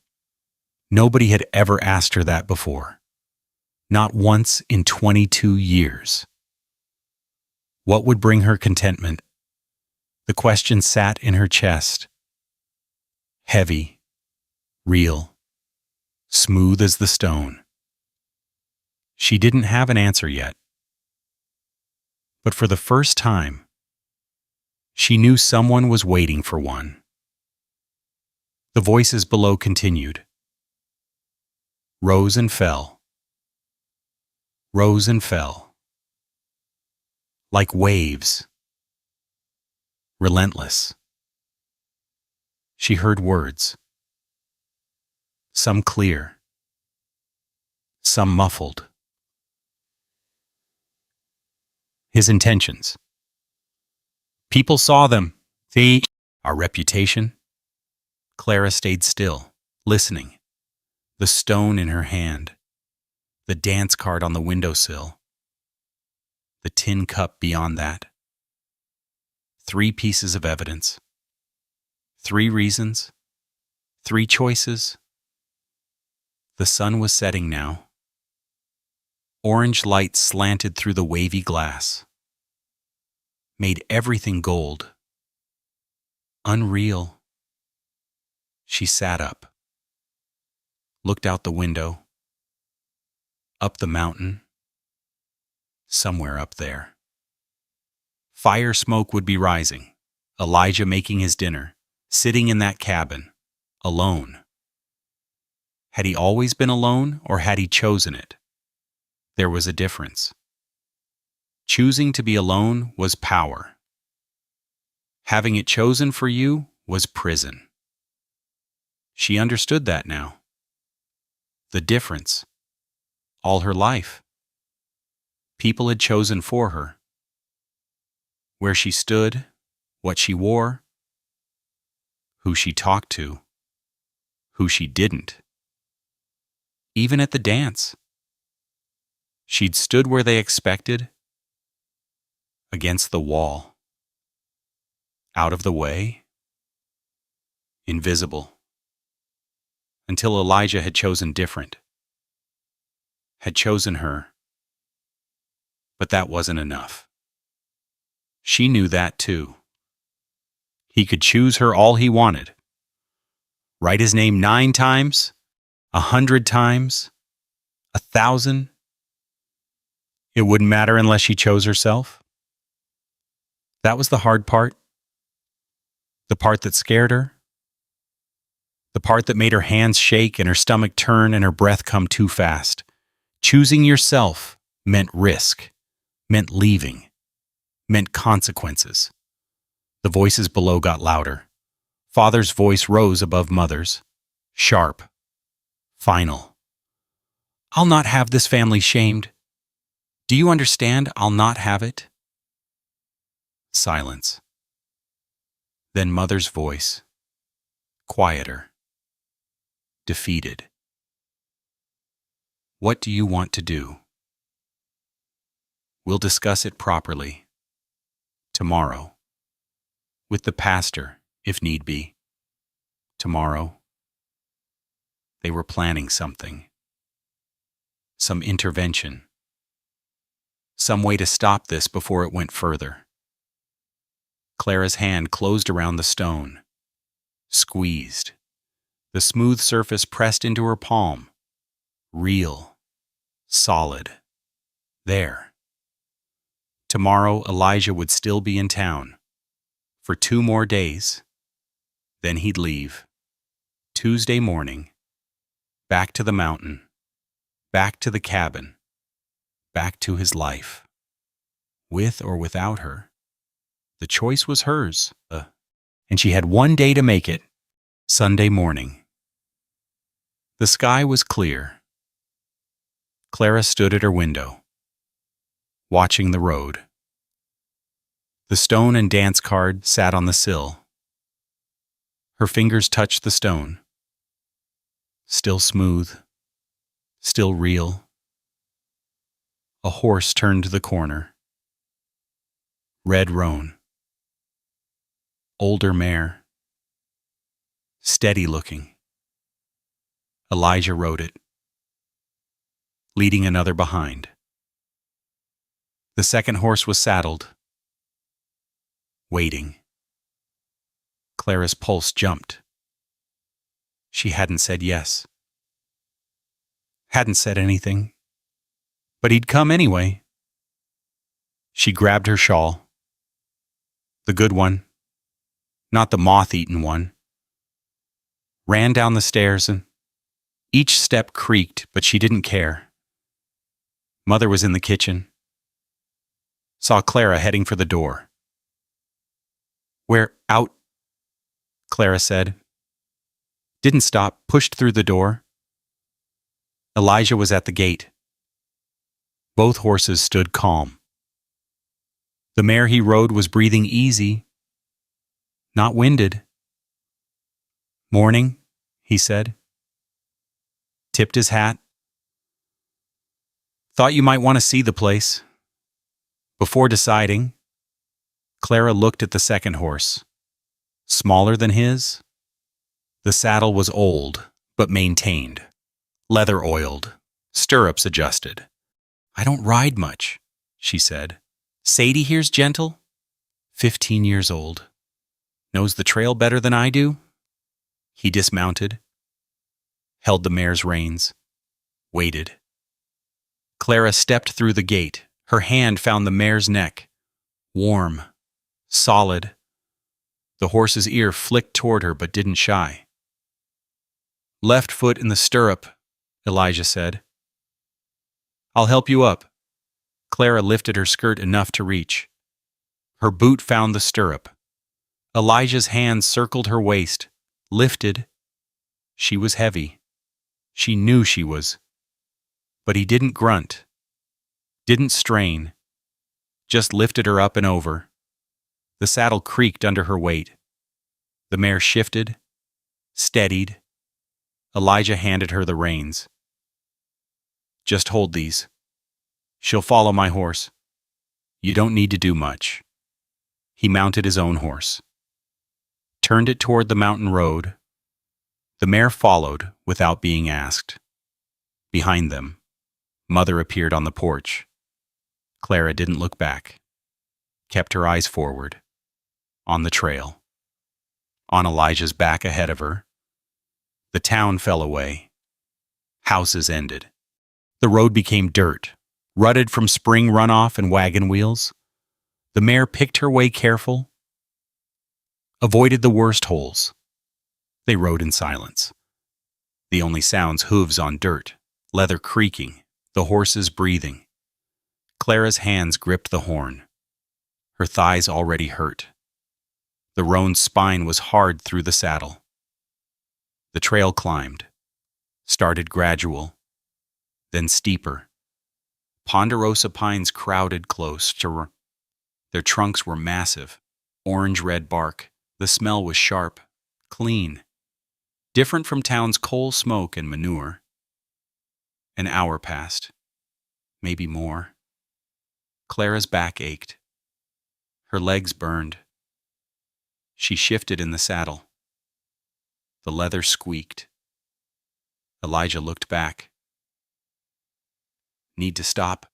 Nobody had ever asked her that before. Not once in 22 years. What would bring her contentment? The question sat in her chest. Heavy, real, smooth as the stone. She didn't have an answer yet. But for the first time, she knew someone was waiting for one. The voices below continued. Rose and fell. Rose and fell. Like waves. Relentless. She heard words. Some clear. Some muffled. His intentions. People saw them. Our reputation. Clara stayed still, listening. The stone in her hand. The dance card on the windowsill. The tin cup beyond that. 3 pieces of evidence. 3 reasons. 3 choices. The sun was setting now. Orange light slanted through the wavy glass. Made everything gold. Unreal. She sat up. Looked out the window. Up the mountain. Somewhere up there. Fire smoke would be rising. Elijah making his dinner. Sitting in that cabin. Alone. Had he always been alone, or had he chosen it? There was a difference. Choosing to be alone was power. Having it chosen for you was prison. She understood that now. The difference. All her life. People had chosen for her. Where she stood, what she wore, who she talked to, who she didn't. Even at the dance. She'd stood where they expected, against the wall. Out of the way, invisible, until Elijah had chosen different, had chosen her. But that wasn't enough. She knew that too. He could choose her all he wanted. Write his name 9 times, 100 times, 1,000. It wouldn't matter unless she chose herself. That was the hard part. The part that scared her. The part that made her hands shake and her stomach turn and her breath come too fast. Choosing yourself meant risk, meant leaving, meant consequences. The voices below got louder. Father's voice rose above Mother's. Sharp. Final. I'll not have this family shamed. Do you understand? I'll not have it. Silence. Then Mother's voice. Quieter. Defeated. What do you want to do? We'll discuss it properly. Tomorrow. With the pastor, if need be. Tomorrow. They were planning something. Some intervention. Some way to stop this before it went further. Clara's hand closed around the stone. Squeezed. The smooth surface pressed into her palm. Real. Solid. There. Tomorrow Elijah would still be in town. For 2 more days. Then he'd leave. Tuesday morning. Back to the mountain. Back to the cabin. Back to his life. With or without her. The choice was hers. And she had 1 day to make it. Sunday morning. The sky was clear. Clara stood at her window, watching the road. The stone and dance card sat on the sill. Her fingers touched the stone. Still smooth. Still real. A horse turned the corner. Red roan. Older mare. Steady looking. Elijah rode it, leading another behind. The second horse was saddled, waiting. Clara's pulse jumped. She hadn't said yes. Hadn't said anything. But he'd come anyway. She grabbed her shawl. The good one, not the moth-eaten one. Ran down the stairs and each step creaked, but she didn't care. Mother was in the kitchen. Saw Clara heading for the door. "We're out," Clara said. Didn't stop, pushed through the door. Elijah was at the gate. Both horses stood calm. The mare he rode was breathing easy, not winded. "Morning," he said. Tipped his hat. "Thought you might want to see the place." Before deciding, Clara looked at the second horse. Smaller than his. The saddle was old, but maintained. Leather oiled. Stirrups adjusted. "I don't ride much," she said. "Sadie here's gentle. 15 years old. Knows the trail better than I do." He dismounted. Held the mare's reins. Waited. Clara stepped through the gate. Her hand found the mare's neck. Warm. Solid. The horse's ear flicked toward her but didn't shy. "Left foot in the stirrup," Elijah said. "I'll help you up." Clara lifted her skirt enough to reach. Her boot found the stirrup. Elijah's hand circled her waist. Lifted. She was heavy. She knew she was. But he didn't grunt. Didn't strain. Just lifted her up and over. The saddle creaked under her weight. The mare shifted. Steadied. Elijah handed her the reins. "Just hold these. She'll follow my horse. You don't need to do much." He mounted his own horse. turned it toward the mountain road. The mare followed without being asked. Behind them, Mother appeared on the porch. Clara didn't look back, kept her eyes forward, on the trail. On Elijah's back ahead of her. The town fell away. Houses ended. The road became dirt, rutted from spring runoff and wagon wheels. The mare picked her way careful, avoided the worst holes. They rode in silence. The only sounds hooves on dirt, leather creaking, the horses breathing. Clara's hands gripped the horn. Her thighs already hurt. The roan's spine was hard through the saddle. The trail climbed, started gradual, then steeper. Ponderosa pines crowded close to their trunks were massive, orange-red bark. The smell was sharp, clean, different from town's coal smoke and manure. An hour passed, maybe more. Clara's back ached. Her legs burned. She shifted in the saddle. The leather squeaked. Elijah looked back. Need to stop?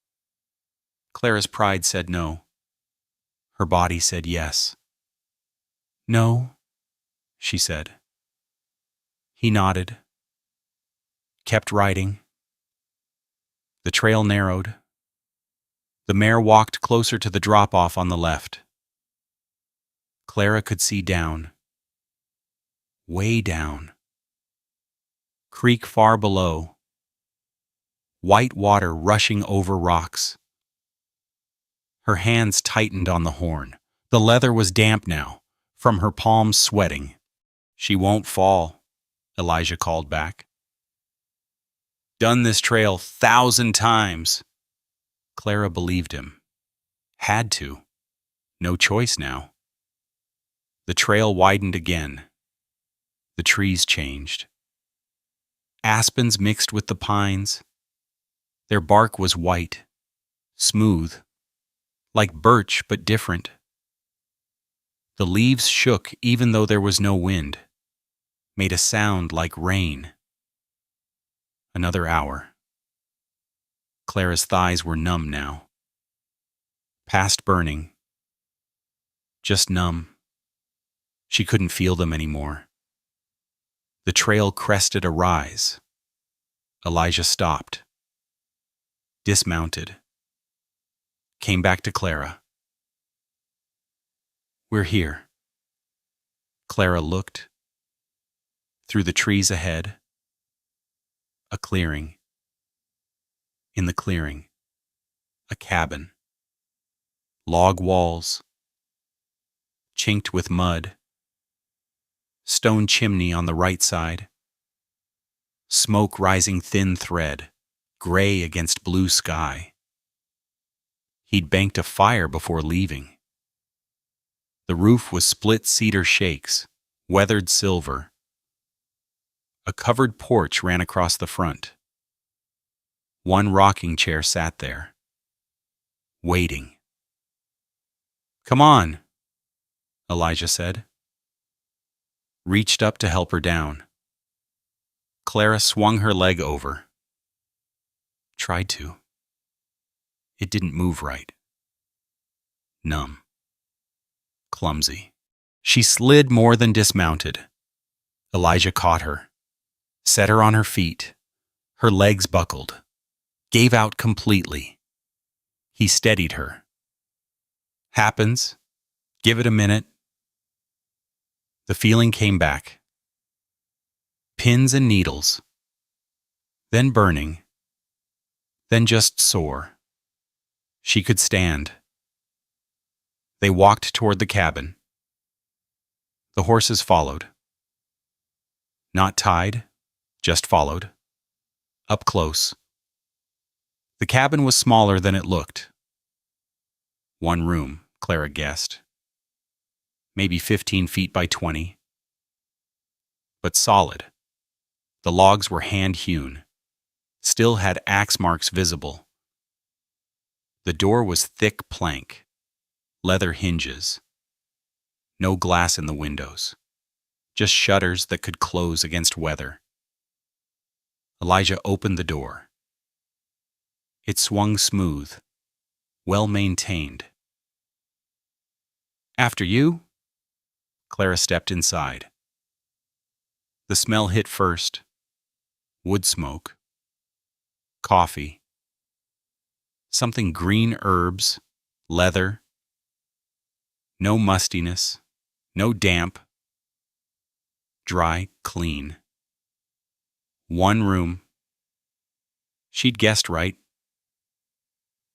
Clara's pride said no. Her body said yes. No, she said. He nodded, kept riding. The trail narrowed. The mare walked closer to the drop-off on the left. Clara could see down, way down. Creek far below. White water rushing over rocks. Her hands tightened on the horn. The leather was damp now, from her palms sweating. She won't fall, Elijah called back. Done this trail 1,000 times. Clara believed him. Had to. No choice now. The trail widened again. The trees changed. Aspens mixed with the pines. Their bark was white, smooth, like birch but different. The leaves shook even though there was no wind, made a sound like rain. Another hour. Clara's thighs were numb now. Past burning. Just numb. She couldn't feel them anymore. The trail crested a rise. Elijah stopped. Dismounted. Came back to Clara. We're here. Clara looked. Through the trees ahead. A clearing. In the clearing. A cabin. Log walls. Chinked with mud. Stone chimney on the right side. Smoke rising thin thread, gray against blue sky. He'd banked a fire before leaving. The roof was split cedar shakes, weathered silver. A covered porch ran across the front. One rocking chair sat there, waiting. Come on, Elijah said. Reached up to help her down. Clara swung her leg over. Tried to. It didn't move right. Numb. Clumsy. She slid more than dismounted. Elijah caught her. Set her on her feet. Her legs buckled. Gave out completely. He steadied her. Happens. Give it a minute. The feeling came back. Pins and needles. Then burning. Then just sore. She could stand. They walked toward the cabin. The horses followed. Not tied, just followed. Up close. The cabin was smaller than it looked. One room, Clara guessed. Maybe 15 feet by 20. But solid. The logs were hand-hewn. Still had axe marks visible. The door was thick plank. Leather hinges. No glass in the windows. just shutters that could close against weather. Elijah opened the door. It swung smooth, well maintained. "After you?" Clara stepped inside. The smell hit first. Wood smoke. Coffee. Something green herbs. Leather. No mustiness. No damp. Dry, clean. One room. She'd guessed right.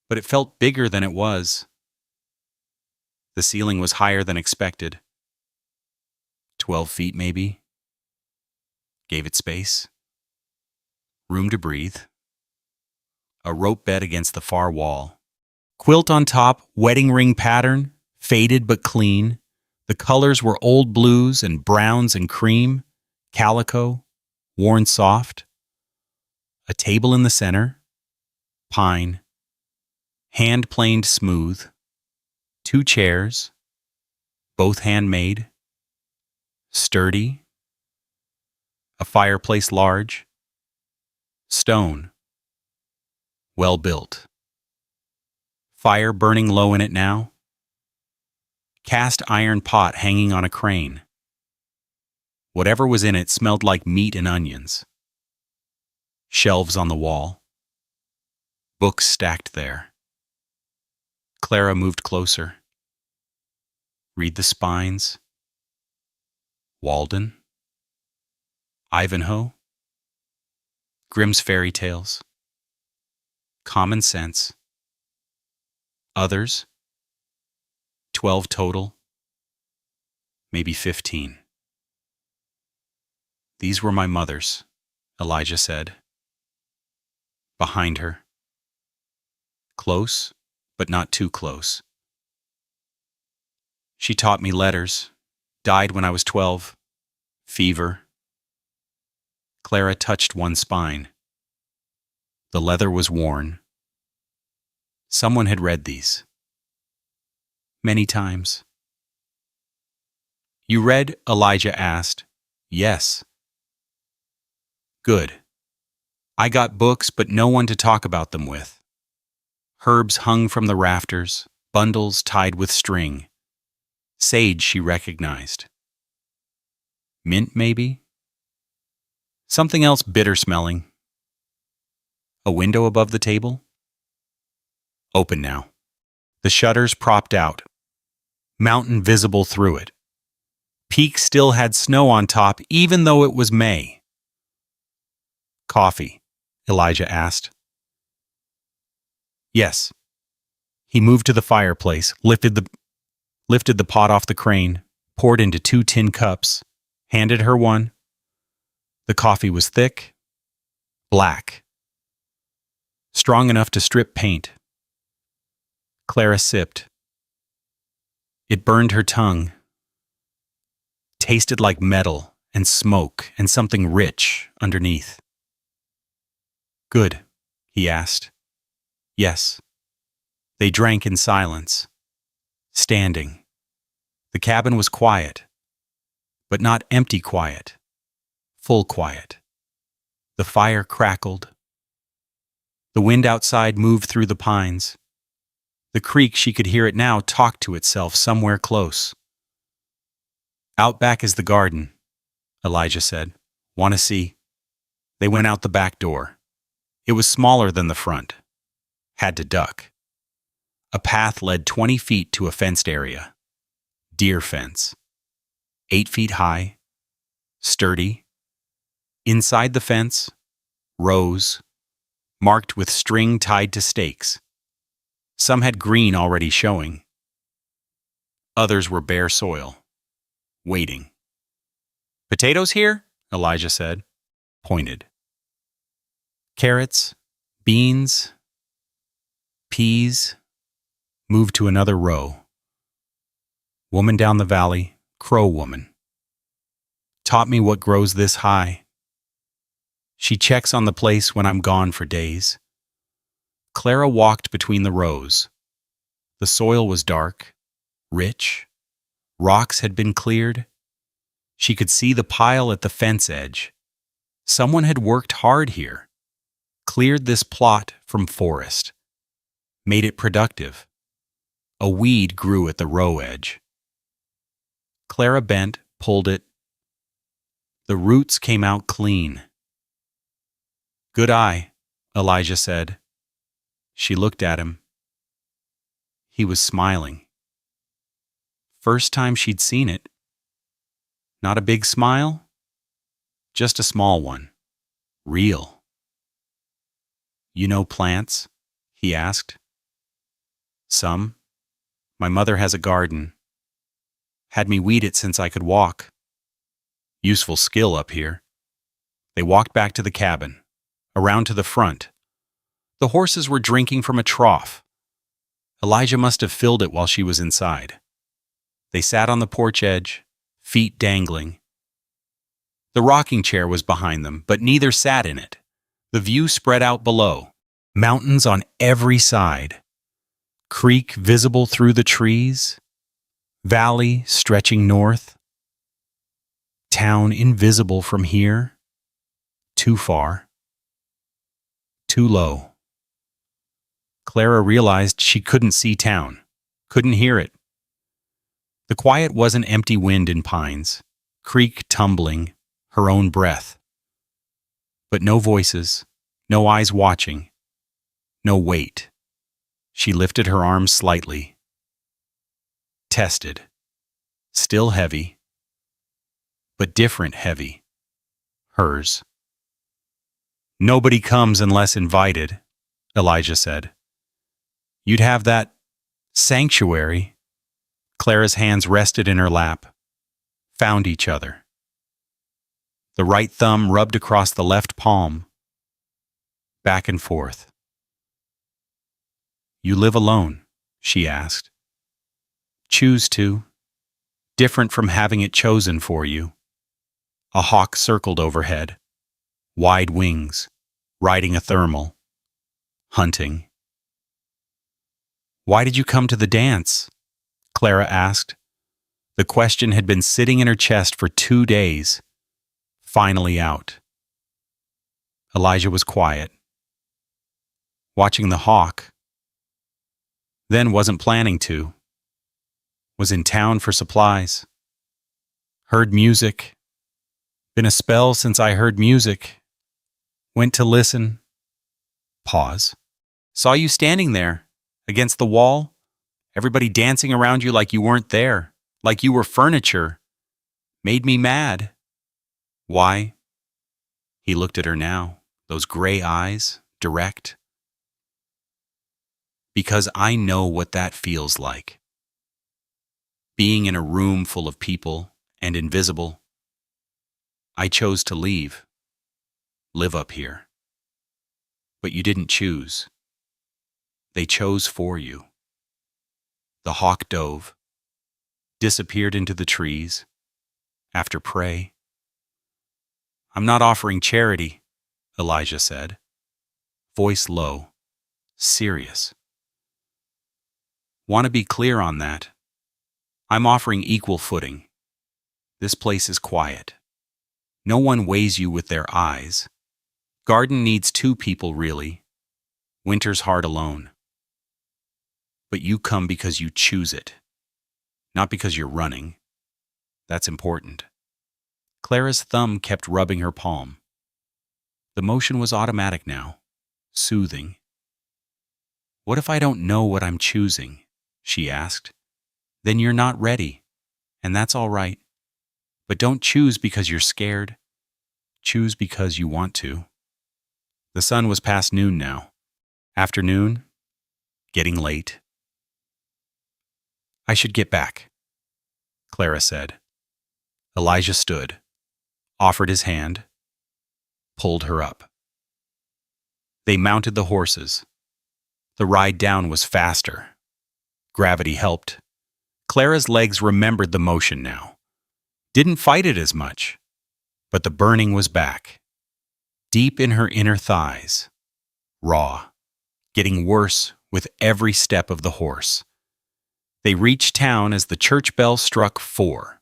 But it felt bigger than it was. The ceiling was higher than expected. 12 feet, maybe. Gave it space. Room to breathe. A rope bed against the far wall. Quilt on top, wedding ring pattern, faded but clean. The colors were old blues and browns and cream, calico, worn soft. A table in the center, pine. Hand planed smooth. 2 chairs, both handmade. Sturdy. A fireplace large. Stone. Well built. Fire burning low in it now. Cast iron pot hanging on a crane. Whatever was in it smelled like meat and onions. Shelves on the wall. Books stacked there. Clara moved closer. Read the spines. Walden. Ivanhoe. Grimm's fairy tales. Common sense. Others. 12 total. Maybe 15. These were my mother's, Elijah said. Behind her. Close, but not too close. She taught me letters. Died when I was 12. Fever. Clara touched one spine. The leather was worn. Someone had read these. Many times. "You read?" Elijah asked. "Yes." "Good. I got books, but no one to talk about them with. Herbs hung from the rafters, bundles tied with string. Sage she recognized. Mint, maybe? Something else bitter-smelling. A window above the table? Open now. The shutters propped out. Mountain visible through it. Peak still had snow on top, even though it was May. "Coffee?" Elijah asked. "Yes." He moved to the fireplace, lifted the pot off the crane, poured into 2 tin cups, handed her one. The coffee was thick, black, strong enough to strip paint. Clara sipped. It burned her tongue. Tasted like metal and smoke and something rich underneath. "Good?" he asked. "Yes." They drank in silence, standing. The cabin was quiet, but not empty quiet, full quiet. The fire crackled. The wind outside moved through the pines. The creek, she could hear it now, talk to itself somewhere close. "Out back is the garden," Elijah said. "Want to see?" They went out the back door. It was smaller than the front. Had to duck. A path led 20 feet to a fenced area. Deer fence. 8 feet high. Sturdy. Inside the fence, rows, marked with string tied to stakes. Some had green already showing. Others were bare soil. Waiting. "Potatoes here?" Elijah said. Pointed. Carrots, beans, peas. Moved to another row. Woman down the valley, crow woman. Taught me what grows this high. She checks on the place when I'm gone for days. Clara walked between the rows. The soil was dark, rich. Rocks had been cleared. She could see the pile at the fence edge. Someone had worked hard here, cleared this plot from forest, made it productive. A weed grew at the row edge. Clara bent, pulled it. The roots came out clean. "Good eye," Elijah said. She looked at him. He was smiling. First time she'd seen it. Not a big smile, just a small one. Real. "You know plants?" he asked. "Some. My mother has a garden. Had me weed it since I could walk. Useful skill up here." They walked back to the cabin, around to the front. The horses were drinking from a trough. Elijah must have filled it while she was inside. They sat on the porch edge, feet dangling. The rocking chair was behind them, but neither sat in it. The view spread out below. Mountains on every side. Creek visible through the trees. Valley stretching north. Town invisible from here. Too far. Too low. Clara realized she couldn't see town, couldn't hear it. The quiet wasn't empty wind in pines, creek tumbling, her own breath. But no voices, no eyes watching, no weight. She lifted her arms slightly. Tested. Still heavy, but different heavy. Hers. "Nobody comes unless invited," Elijah said. "You'd have that sanctuary." Clara's hands rested in her lap, found each other. The right thumb rubbed across the left palm, back and forth. "You live alone?" she asked. "Choose to. Different from having it chosen for you." A hawk circled overhead, wide wings, riding a thermal, hunting. "Why did you come to the dance?" Clara asked. The question had been sitting in her chest for 2 days, finally out. Elijah was quiet, watching the hawk. Then wasn't planning to. Was in town for supplies. Heard music. Been a spell since I heard music. Went to listen. Pause. Saw you standing there, against the wall. Everybody dancing around you like you weren't there, like you were furniture. Made me mad. Why? He looked at her now, those gray eyes, direct. Because I know what that feels like. Being in a room full of people and invisible. I chose to leave. Live up here. But you didn't choose. They chose for you. The hawk dove, disappeared into the trees, after prey. "I'm not offering charity," Elijah said, voice low, serious. "Want to be clear on that. I'm offering equal footing. This place is quiet. No one weighs you with their eyes. Garden needs 2 people, really. Winter's hard alone. But you come because you choose it, not because you're running. That's important." Clara's thumb kept rubbing her palm. The motion was automatic now, soothing. "What if I don't know what I'm choosing?" she asked. "Then you're not ready, and that's all right. But don't choose because you're scared. Choose because you want to." The sun was past noon now. Afternoon, getting late. "I should get back," Clara said. Elijah stood, offered his hand, pulled her up. They mounted the horses. The ride down was faster. Gravity helped. Clara's legs remembered the motion now. Didn't fight it as much. But the burning was back. Deep in her inner thighs. Raw. Getting worse with every step of the horse. They reached town as the church bell struck 4.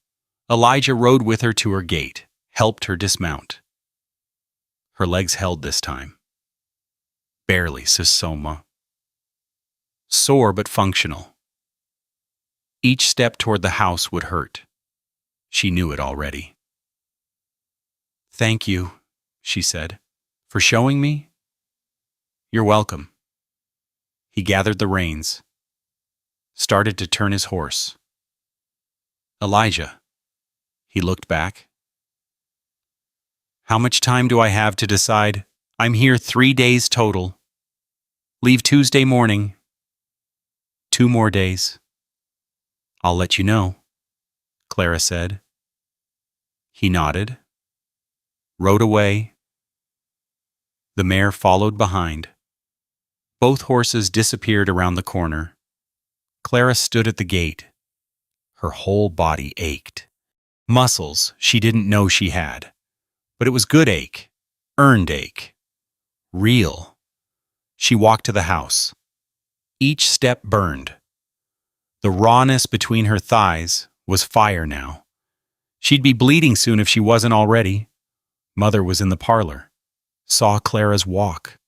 Elijah rode with her to her gate, helped her dismount. Her legs held this time. Barely, says Soma. Sore but functional. Each step toward the house would hurt. She knew it already. "Thank you," she said, "for showing me." "You're welcome." He gathered the reins, started to turn his horse. "Elijah." He looked back. "How much time do I have to decide? I'm here 3 days total. Leave Tuesday morning. 2 more days." "I'll let you know," Clara said. He nodded, rode away. The mare followed behind. Both horses disappeared around the corner. Clara stood at the gate. Her whole body ached. Muscles she didn't know she had. But it was good ache, earned ache, real. She walked to the house. Each step burned. The rawness between her thighs was fire now. She'd be bleeding soon if she wasn't already. Mother was in the parlor. Saw Clara's walk.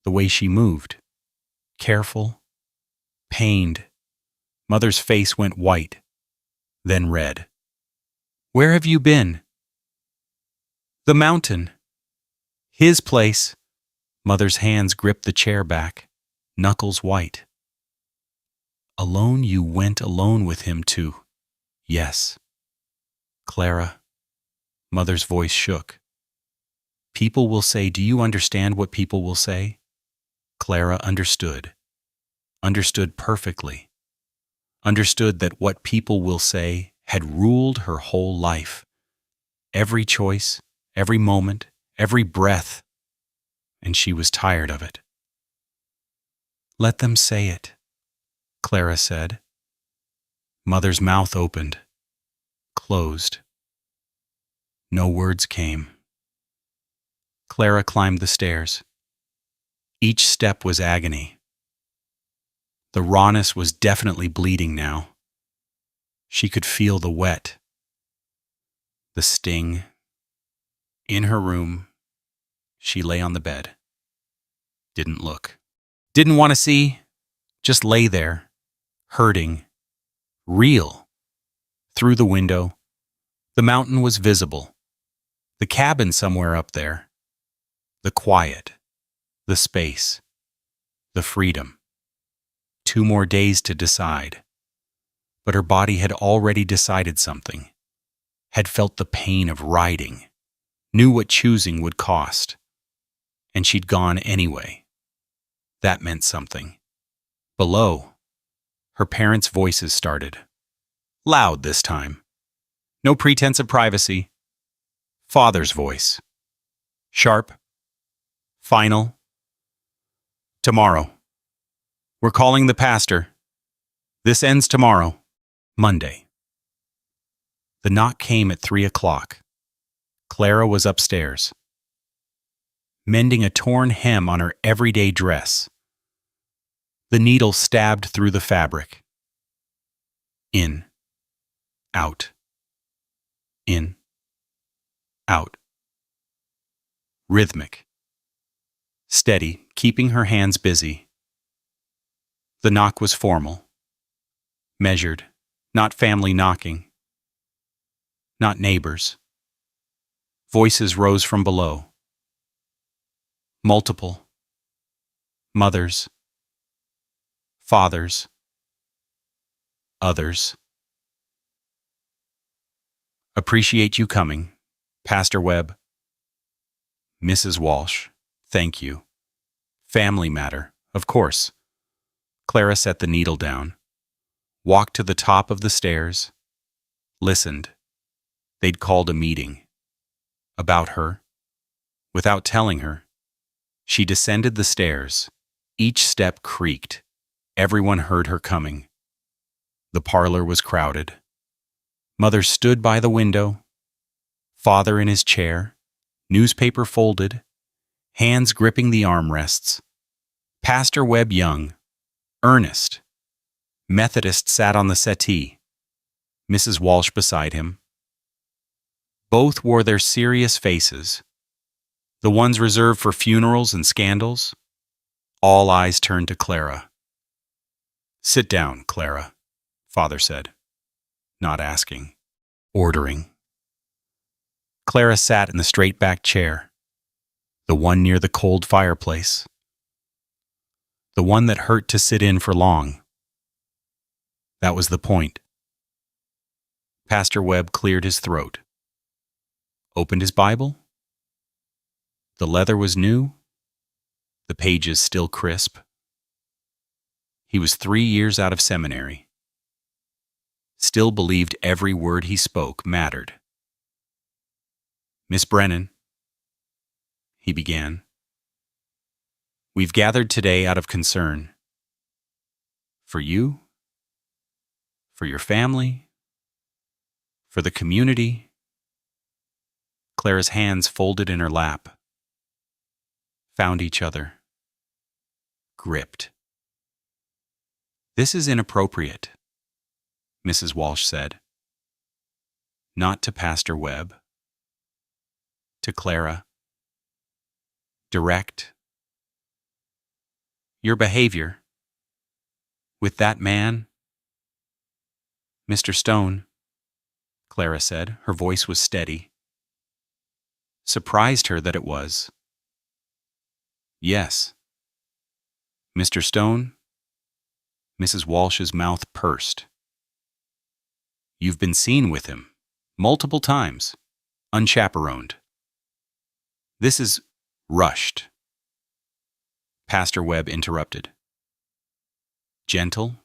The way she moved. Careful. Pained. Mother's face went white, then red. "Where have you been?" "The mountain." "His place." Mother's hands gripped the chair back, knuckles white. "Alone you went alone with him too." "Yes." "Clara." Mother's voice shook. "People will say, do you understand what people will say?" Clara understood. Understood perfectly. Understood that what people will say had ruled her whole life. Every choice, every moment, every breath. And she was tired of it. "Let them say it," Clara said. Mother's mouth opened, closed. No words came. Clara climbed the stairs. Each step was agony. The rawness was definitely bleeding now. She could feel the wet, the sting. In her room, she lay on the bed. Didn't look. Didn't want to see. Just lay there, hurting, real. Through the window, the mountain was visible. The cabin somewhere up there. The quiet, the space, the freedom. 2 more days to decide. But her body had already decided something, had felt the pain of riding, knew what choosing would cost. And she'd gone anyway. That meant something. Below, her parents' voices started. Loud this time. No pretense of privacy. Father's voice. Sharp. Final. "Tomorrow. We're calling the pastor. This ends tomorrow, Monday." The knock came at 3 o'clock. Clara was upstairs, mending a torn hem on her everyday dress. The needle stabbed through the fabric. In. Out. In. Out. Rhythmic. Steady, keeping her hands busy. The knock was formal. Measured, not family knocking. Not neighbors. Voices rose from below. Multiple. Mothers. Fathers. Others. "Appreciate you coming, Pastor Webb." "Mrs. Walsh, thank you. Family matter, of course." Clara set the needle down, walked to the top of the stairs, listened. They'd called a meeting. About her. Without telling her. She descended the stairs. Each step creaked. Everyone heard her coming. The parlor was crowded. Mother stood by the window. Father in his chair, newspaper folded, hands gripping the armrests. Pastor Webb Young, earnest. Methodist sat on the settee. Mrs. Walsh beside him, Both wore their serious faces, the ones reserved for funerals and scandals. All eyes turned to Clara. "Sit down, Clara," Father said, not asking, ordering. Clara sat in the straight-backed chair, the one near the cold fireplace, the one that hurt to sit in for long. That was the point. Pastor Webb cleared his throat, opened his Bible. The leather was new, the pages still crisp. He was 3 years out of seminary, still believed every word he spoke mattered. "Miss Brennan," he began, "we've gathered today out of concern. For you, for your family, for the community." Clara's hands folded in her lap, found each other, gripped. "This is inappropriate," Mrs. Walsh said. Not to Pastor Webb. To Clara. Direct. "Your behavior with that man—" "Mr. Stone," Clara said. Her voice was steady. Surprised her that it was. "Yes." "Mr. Stone?" Mrs. Walsh's mouth pursed. "You've been seen with him, multiple times, unchaperoned. This is rushed." Pastor Webb interrupted. Gentle,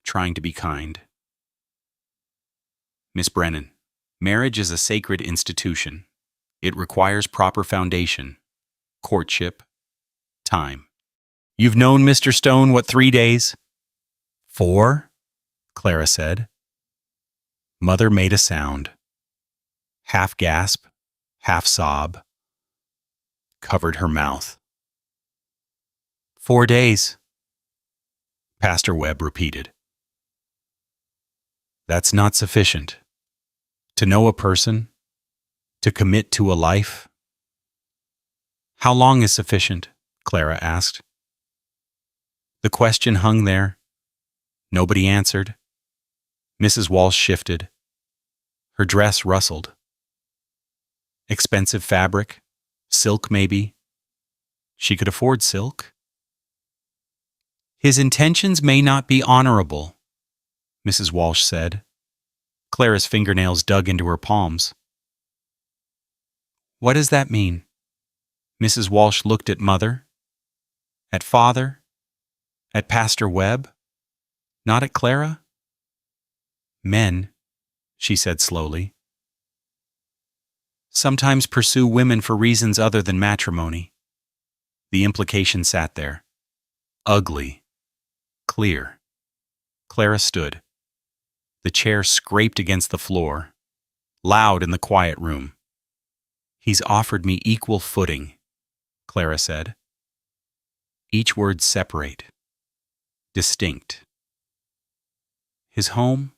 trying to be kind. "Miss Brennan, marriage is a sacred institution. It requires proper foundation, courtship, time. You've known Mr. Stone, what, 3 days?" "4," Clara said. Mother made a sound. Half gasp, half sob. Covered her mouth. "4 days," Pastor Webb repeated. "That's not sufficient. To know a person, to commit to a life." "How long is sufficient?" Clara asked. The question hung there. Nobody answered. Mrs. Walsh shifted. Her dress rustled. Expensive fabric, silk maybe. She could afford silk. "His intentions may not be honorable," Mrs. Walsh said. Clara's fingernails dug into her palms. "What does that mean?" Mrs. Walsh looked at Mother, at Father, at Pastor Webb, not at Clara. "Men," she said slowly, "sometimes pursue women for reasons other than matrimony." The implication sat there, ugly, clear. Clara stood. The chair scraped against the floor, loud in the quiet room. "He's offered me equal footing," Clara said. Each word separate, distinct. His home,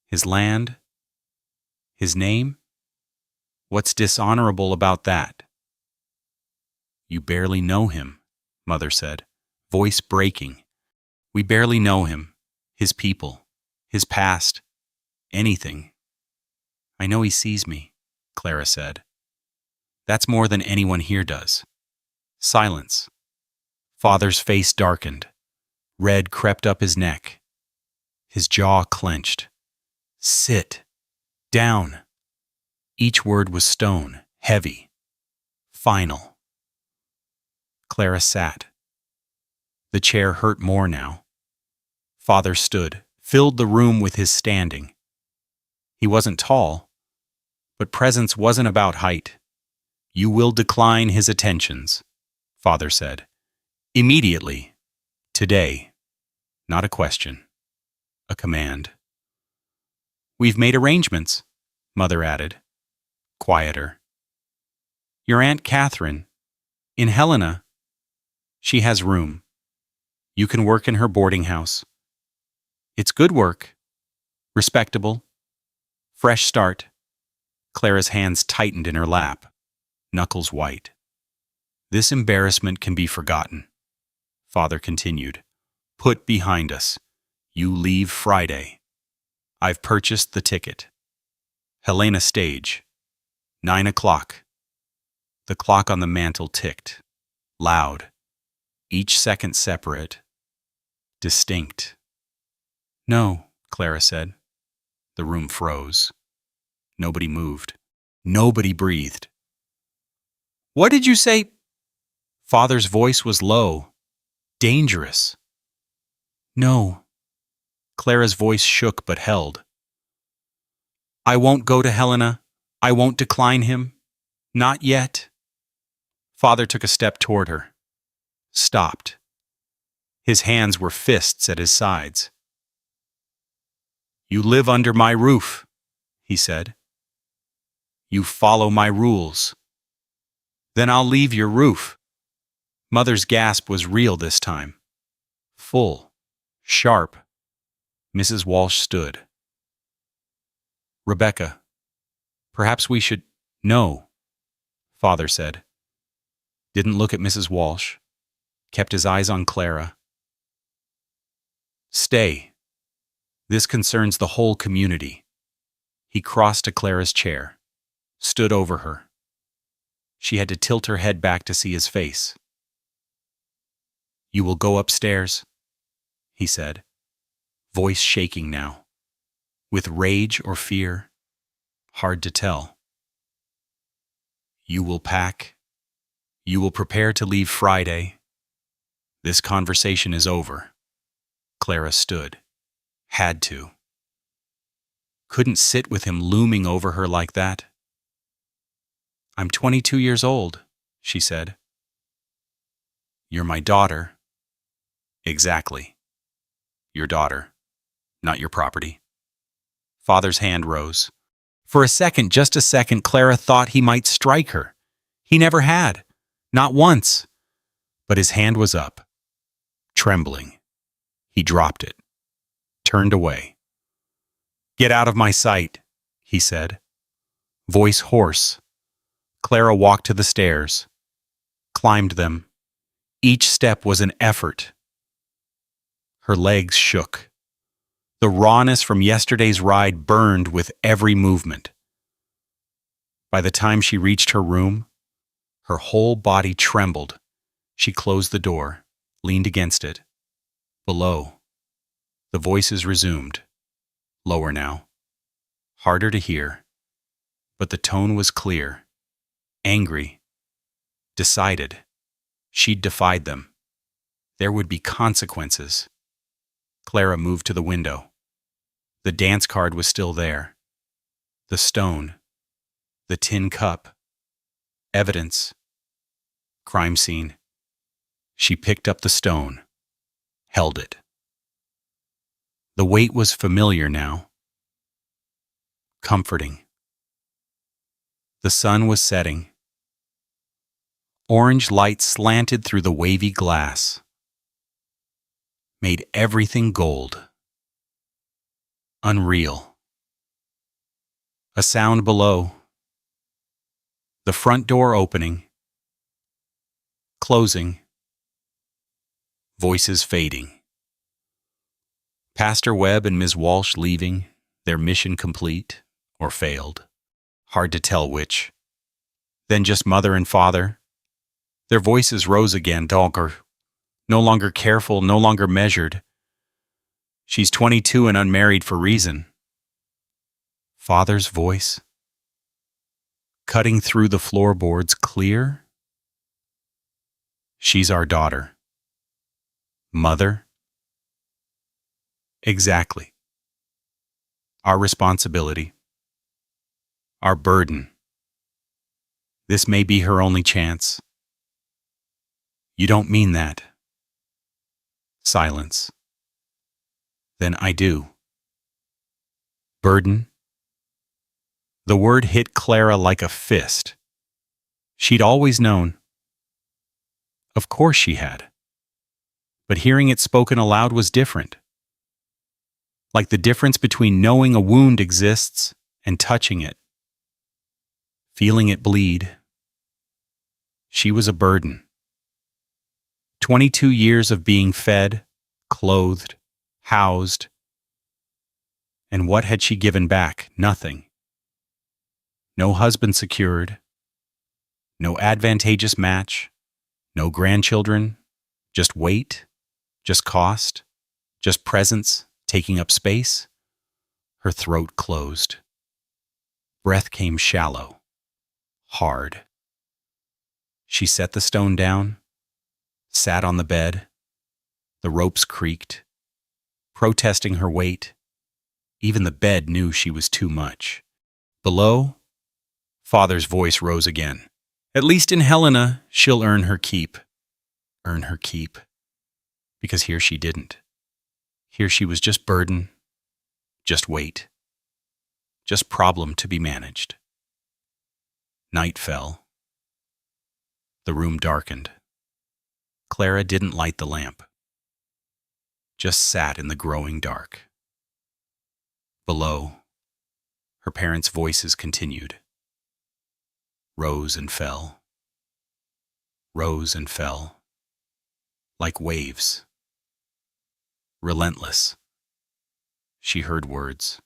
his land, his name? What's dishonorable about that? "You barely know him," Mother said, voice breaking. "We barely know him, his people, his past, anything." "I know he sees me," Clara said. "That's more than anyone here does." Silence. Father's face darkened. Red crept up his neck. His jaw clenched. "Sit. Down." Each word was stone, heavy, final. Clara sat. The chair hurt more now. Father stood, filled the room with his standing. He wasn't tall, but presence wasn't about height. "You will decline his attentions," Father said. "Immediately. Today." Not a question. A command. "We've made arrangements," Mother added, quieter. "Your Aunt Catherine, in Helena, she has room. You can work in her boarding house. It's good work, respectable, fresh start. Clara's hands tightened in her lap, knuckles white. This embarrassment can be forgotten. Father continued. Put behind us. You leave Friday. I've purchased the ticket. Helena stage. 9 o'clock. The clock on the mantel ticked. Loud. Each second separate. Distinct. No, Clara said. The room froze. Nobody moved. Nobody breathed. What did you say? Father's voice was low. Dangerous. No. Clara's voice shook but held. I won't go to Helena. I won't decline him. Not yet. Father took a step toward her. Stopped. His hands were fists at his sides. You live under my roof, he said. You follow my rules. Then I'll leave your roof. Mother's gasp was real this time. Full. Sharp. Mrs. Walsh stood. Rebecca, perhaps we should— No, Father said. Didn't look at Mrs. Walsh. Kept his eyes on Clara. Stay. This concerns the whole community. He crossed to Clara's chair, stood over her. She had to tilt her head back to see his face. You will go upstairs, he said, voice shaking now. With rage or fear, hard to tell. You will pack. You will prepare to leave Friday. This conversation is over. Clara stood. Had to. Couldn't sit with him looming over her like that. I'm 22 years old, she said. You're my daughter. Exactly. Your daughter, not your property. Father's hand rose. For a second, just a second, Clara thought he might strike her. He never had. Not once. But his hand was up. Trembling. He dropped it. Turned away. Get out of my sight, he said. Voice hoarse. Clara walked to the stairs. Climbed them. Each step was an effort. Her legs shook. The rawness from yesterday's ride burned with every movement. By the time she reached her room, her whole body trembled. She closed the door, leaned against it. Below, the voices resumed, lower now, harder to hear, but the tone was clear, angry, decided. She'd defied them. There would be consequences. Clara moved to the window. The dance card was still there. The stone. The tin cup. Evidence. Crime scene. She picked up the stone. Held it. The weight was familiar now. Comforting. The sun was setting. Orange light slanted through the wavy glass. Made everything gold. Unreal. A sound below. The front door opening. Closing. Voices fading. Pastor Webb and Ms. Walsh leaving, their mission complete, or failed. Hard to tell which. Then just mother and father. Their voices rose again, no longer careful, no longer measured. She's 22 and unmarried for reason. Father's voice, cutting through the floorboards clear. She's our daughter. Mother? Exactly. Our responsibility. Our burden. This may be her only chance. You don't mean that. Silence. Then I do. Burden. The word hit Clara like a fist. She'd always known. Of course she had. But hearing it spoken aloud was different. Like the difference between knowing a wound exists and touching it. feeling it bleed. She was a burden. 22 years of being fed, clothed, housed. And what had she given back? Nothing. No husband secured. No advantageous match. No grandchildren. Just weight. Just cost. Just presence taking up space. Her throat closed. Breath came shallow. Hard. She set the stone down, sat on the bed. The ropes creaked, protesting her weight. Even the bed knew she was too much. Below, Father's voice rose again. At least in Helena, she'll earn her keep. Earn her keep. Because here she didn't. Here she was just burden, just weight, just problem to be managed. Night fell. The room darkened. Clara didn't light the lamp, just sat in the growing dark. Below, her parents' voices continued. Rose and fell. Rose and fell. Like waves. Relentless. She heard words,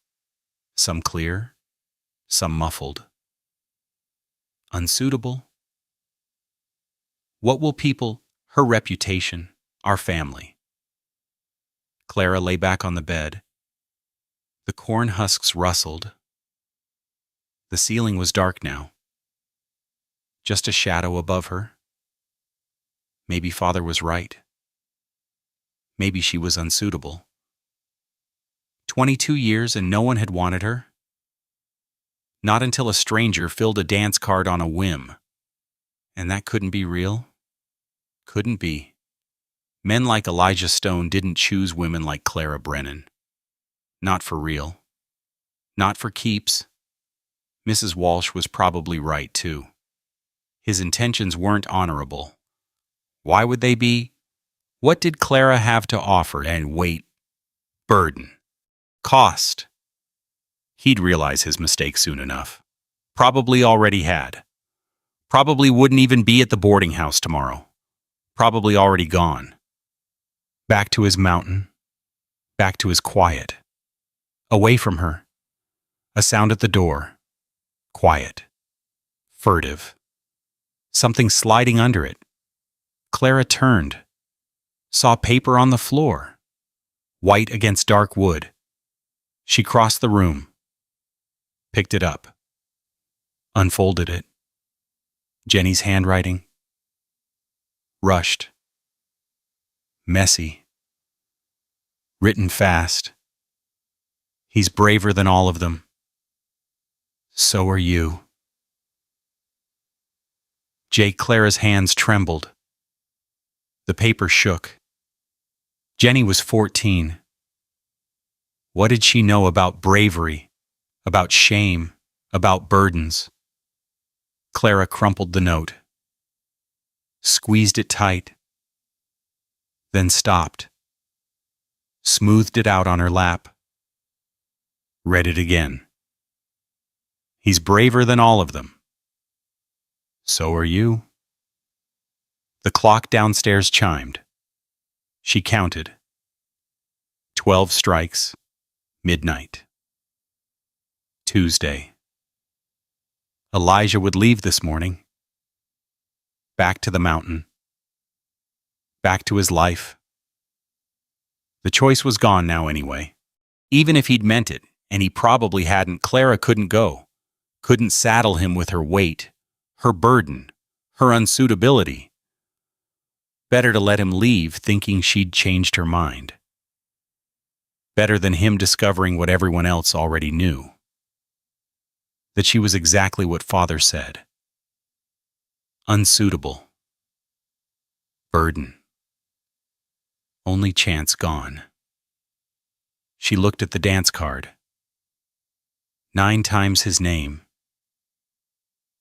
some clear, some muffled. Unsuitable. What will people, her reputation, our family? Clara lay back on the bed. The corn husks rustled. The ceiling was dark now. Just a shadow above her. Maybe Father was right. Maybe she was unsuitable. 22 years and no one had wanted her. Not until a stranger filled a dance card on a whim. And that couldn't be real. Couldn't be. Men like Elijah Stone didn't choose women like Clara Brennan. Not for real. Not for keeps. Mrs. Walsh was probably right, too. His intentions weren't honorable. Why would they be? What did Clara have to offer? And weight, burden, cost. He'd realize his mistake soon enough. Probably already had. Probably wouldn't even be at the boarding house tomorrow. Probably already gone. Back to his mountain. Back to his quiet. Away from her. A sound at the door. Quiet. Furtive. Something sliding under it. Clara turned. Saw paper on the floor. White against dark wood. She crossed the room. Picked it up. Unfolded it. Jenny's handwriting. Rushed. Messy. Written fast. He's braver than all of them. So are you. Clara's hands trembled. The paper shook. Jenny was 14. What did she know about bravery, about shame, about burdens? Clara crumpled the note. Squeezed it tight. Then stopped. Smoothed it out on her lap. Read it again. He's braver than all of them. So are you. The clock downstairs chimed. She counted. 12 strikes. Midnight. Tuesday. Elijah would leave this morning. Back to the mountain. Back to his life. The choice was gone now anyway. Even if he'd meant it, and he probably hadn't, Clara couldn't go. Couldn't saddle him with her weight, her burden, her unsuitability. Better to let him leave thinking she'd changed her mind. Better than him discovering what everyone else already knew. That she was exactly what Father said. Unsuitable. Burden. Only chance gone. She looked at the dance card. 9 times his name.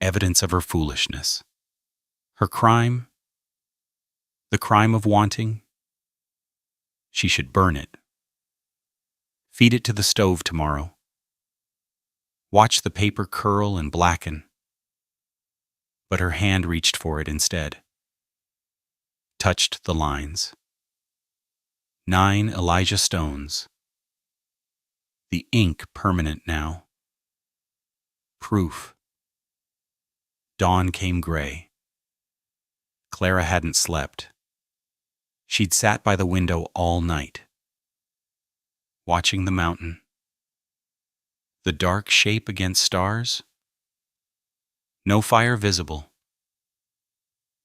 Evidence of her foolishness. Her crime? The crime of wanting? She should burn it. Feed it to the stove tomorrow. Watch the paper curl and blacken. but her hand reached for it instead. Touched the lines. 9 Elijah stones. The ink permanent now. Proof. Dawn came gray. Clara hadn't slept. She'd sat by the window all night, watching the mountain. The dark shape against stars. No fire visible.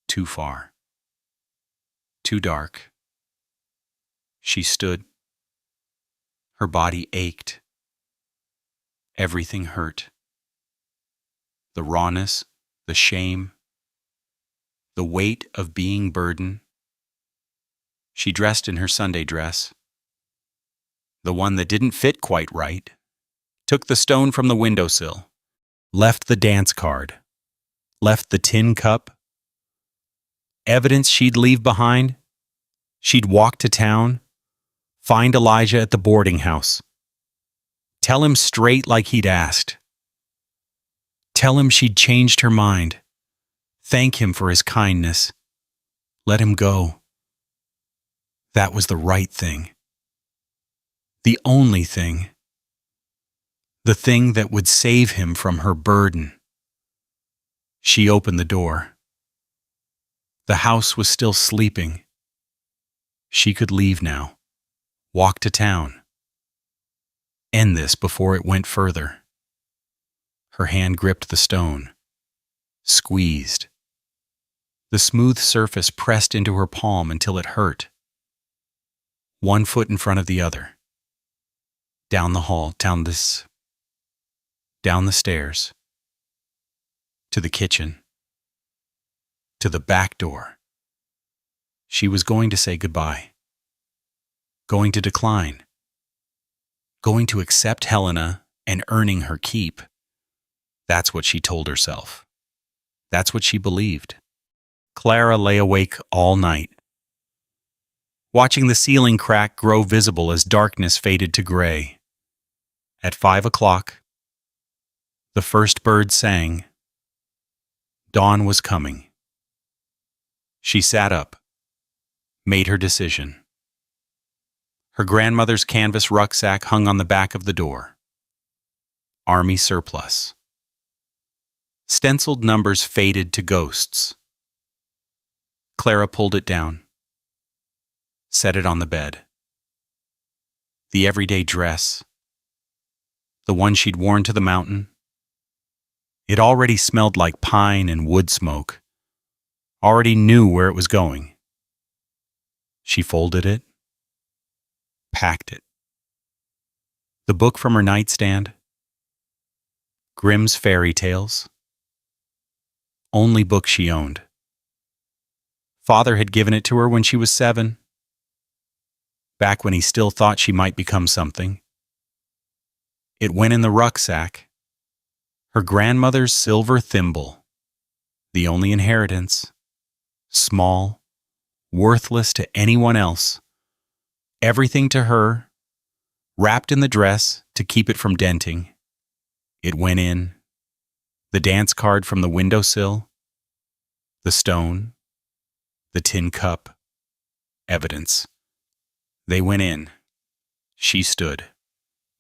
Too far. Too dark. She stood. Her body ached. Everything hurt. The rawness, the shame, the weight of being burden. She dressed in her Sunday dress, the one that didn't fit quite right, took the stone from the windowsill, left the dance card, left the tin cup. Evidence she'd leave behind. She'd walk to town, find Elijah at the boarding house. Tell him straight like he'd asked. Tell him she'd changed her mind. Thank him for his kindness. Let him go. That was the right thing. The only thing. The thing that would save him from her burden. She opened the door. The house was still sleeping. She could leave now. Walk to town. End this before it went further. Her hand gripped the stone. Squeezed. The smooth surface pressed into her palm until it hurt. One foot in front of the other. Down the hall, down the stairs. To the kitchen. To the back door. She was going to say goodbye. Going to decline. Going to accept Helena and earning her keep. That's what she told herself. That's what she believed. Clara lay awake all night, watching the ceiling crack grow visible as darkness faded to gray. At 5 o'clock, the first bird sang. Dawn was coming. She sat up, made her decision. Her grandmother's canvas rucksack hung on the back of the door. Army surplus. Stenciled numbers faded to ghosts. Clara pulled it down. Set it on the bed. The everyday dress. The one she'd worn to the mountain. It already smelled like pine and wood smoke. Already knew where it was going. She folded it. Packed it. The book from her nightstand. Grimm's Fairy Tales. Only book she owned. Father had given it to her when she was 7. Back when he still thought she might become something. It went in the rucksack. Her grandmother's silver thimble. The only inheritance. Small. Worthless to anyone else. Everything to her. Wrapped in the dress to keep it from denting. It went in. The dance card from the windowsill. The stone. The tin cup. Evidence. They went in. She stood,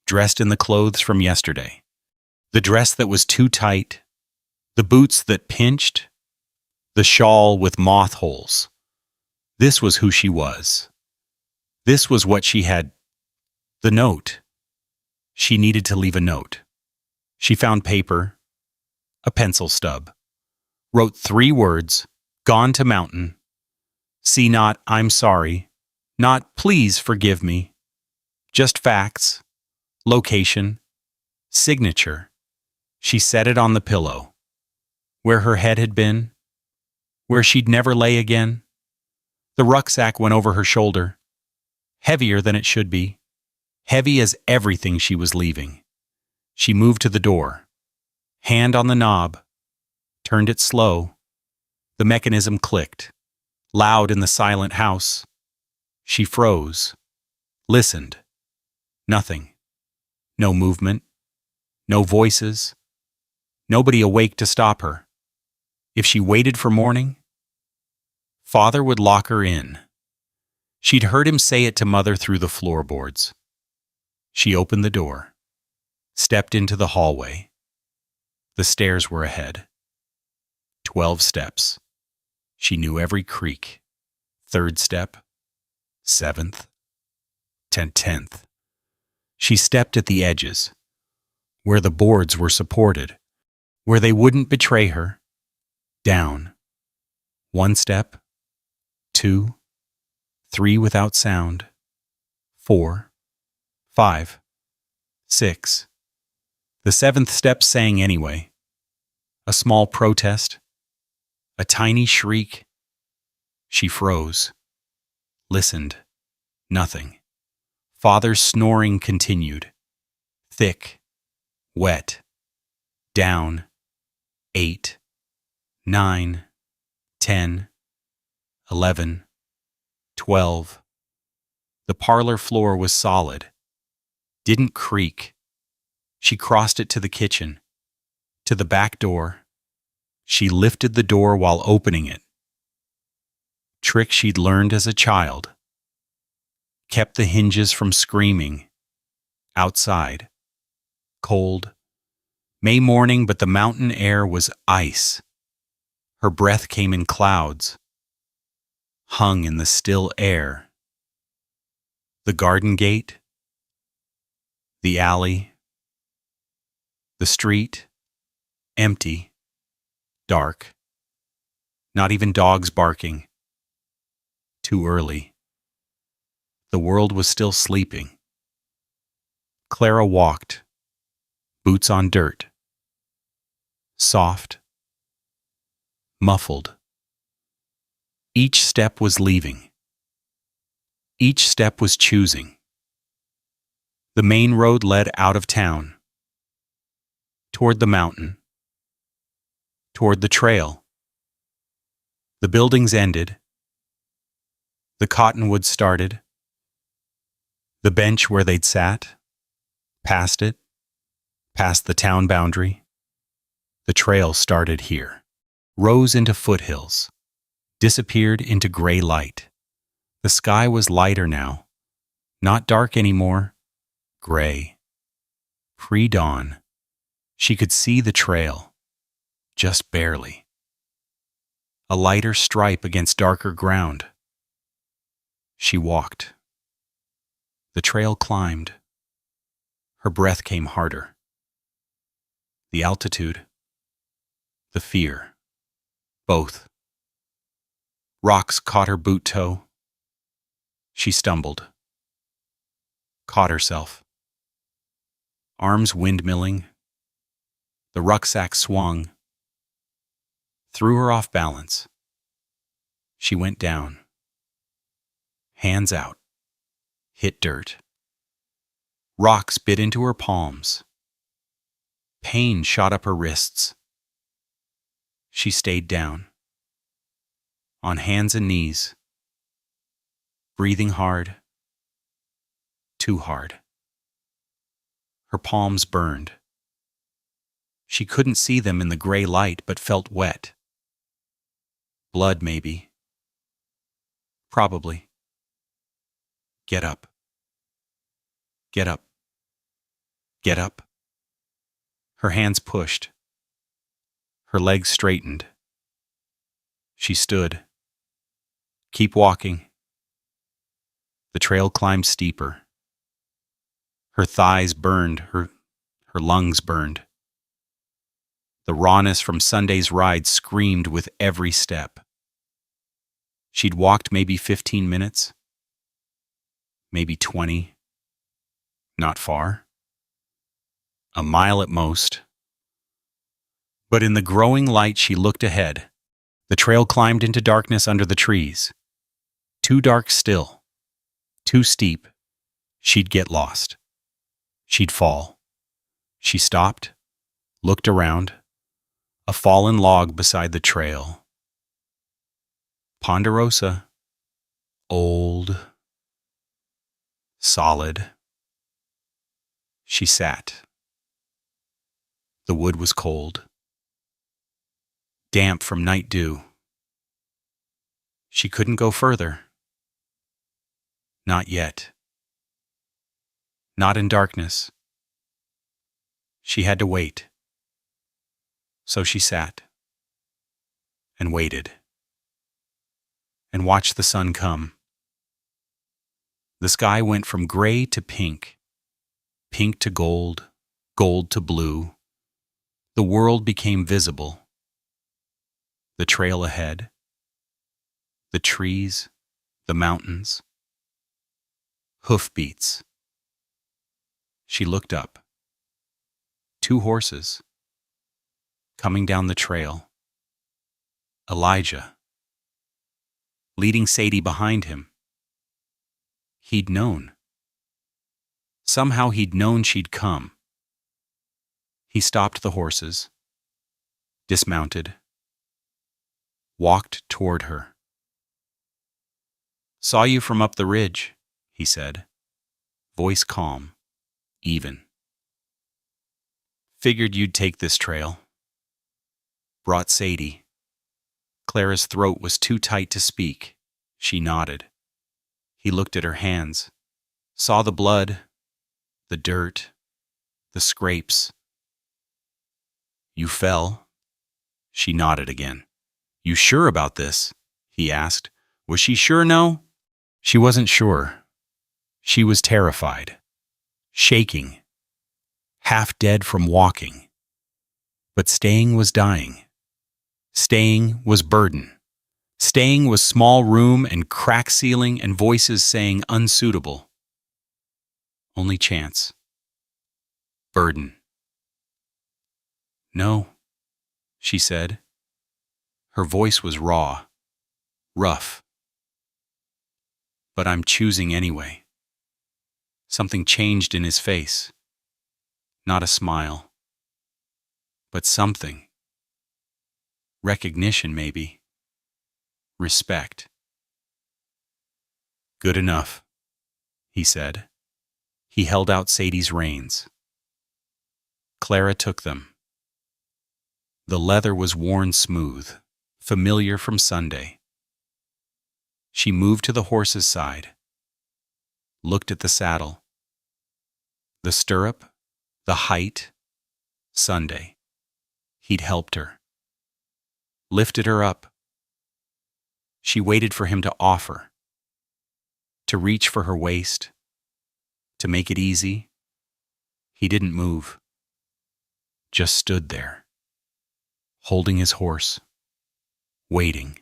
dressed in the clothes from yesterday. The dress that was too tight, the boots that pinched, the shawl with moth holes. This was who she was. This was what she had. The note. She needed to leave a note. She found paper, a pencil stub, wrote 3 words, gone to mountain. See not, I'm sorry, not please forgive me. Just facts, location, signature. She set it on the pillow, where her head had been, where she'd never lay again. The rucksack went over her shoulder, heavier than it should be, heavy as everything she was leaving. She moved to the door, hand on the knob, turned it slow. The mechanism clicked, loud in the silent house. She froze, listened. Nothing. No movement. No voices. Nobody awake to stop her. If she waited for morning, Father would lock her in. She'd heard him say it to Mother through the floorboards. She opened the door, stepped into the hallway. The stairs were ahead. 12 steps. She knew every creak. 3rd step, 7th, 10th. She stepped at the edges, where the boards were supported, where they wouldn't betray her. Down. 1 step, 2, 3 without sound, 4, 5, 6. The 7th step sang anyway. A small protest, a tiny shriek. She froze, listened. Nothing. Father's snoring continued. Thick, wet. Down. 8, 9, 10, 11, 12. The parlor floor was solid. Didn't creak. She crossed it to the kitchen, to the back door. She lifted the door while opening it. Trick she'd learned as a child. Kept the hinges from screaming. Outside. Cold. May morning, but the mountain air was ice. Her breath came in clouds. Hung in the still air. The garden gate. The alley. The street. Empty. Dark. Not even dogs barking. Too early. The world was still sleeping. Clara walked. Boots on dirt. Soft. Muffled. Each step was leaving. Each step was choosing. The main road led out of town. Toward the mountain. Toward the trail. The buildings ended. The cottonwood started. The bench where they'd sat. Past it. Past the town boundary. The trail started here. Rose into foothills. Disappeared into gray light. The sky was lighter now. Not dark anymore. Gray. Pre-dawn. She could see the trail. Just barely. A lighter stripe against darker ground. She walked. The trail climbed. Her breath came harder. The altitude. The fear. Both. Rocks caught her boot toe. She stumbled. Caught herself. Arms windmilling. The rucksack swung. Threw her off balance. She went down. Hands out. Hit dirt. Rocks bit into her palms. Pain shot up her wrists. She stayed down. On hands and knees. Breathing hard. Too hard. Her palms burned. She couldn't see them in the gray light, but felt wet. Blood, maybe. Probably. Get up. Get up. Get up. Her hands pushed. Her legs straightened. She stood. Keep walking. The trail climbed steeper. Her thighs burned, her lungs burned. The rawness from Sunday's ride screamed with every step. She'd walked maybe 15 minutes. Maybe 20. Not far. A mile at most. But in the growing light she looked ahead. The trail climbed into darkness under the trees. Too dark still. Too steep. She'd get lost. She'd fall. She stopped, looked around. A fallen log beside the trail. Ponderosa. Old. Solid. She sat. The wood was cold. damp from night dew. She couldn't go further. Not yet. Not in darkness. She had to wait. So she sat and waited and watched the sun come. The sky went from gray to pink, pink to gold, gold to blue. The world became visible. The trail ahead, the trees, the mountains, hoofbeats. She looked up. 2 horses coming down the trail. Elijah leading Sadie behind him. He'd known. Somehow he'd known she'd come. He stopped the horses, dismounted, walked toward her. "Saw you from up the ridge," he said, voice calm, even. "Figured you'd take this trail." Brought Sadie. Clara's throat was too tight to speak. She nodded. He looked at her hands, saw the blood, the dirt, the scrapes. "You fell?" She nodded again. "You sure about this?" he asked. Was she sure no? She wasn't sure. She was terrified, shaking, half dead from walking. But staying was dying. Staying was burden. Staying was small room and crack ceiling and voices saying unsuitable. Only chance. Burden. "No," she said. Her voice was raw, rough. "But I'm choosing anyway." Something changed in his face. Not a smile, but something. Recognition, maybe. Respect. "Good enough," he said. He held out Sadie's reins. Clara took them. The leather was worn smooth, familiar from Sunday. She moved to the horse's side, looked at the saddle. The stirrup, the height, Sunday. He'd helped her. Lifted her up. She waited for him to offer, to reach for her waist, to make it easy. He didn't move, just stood there, holding his horse, waiting.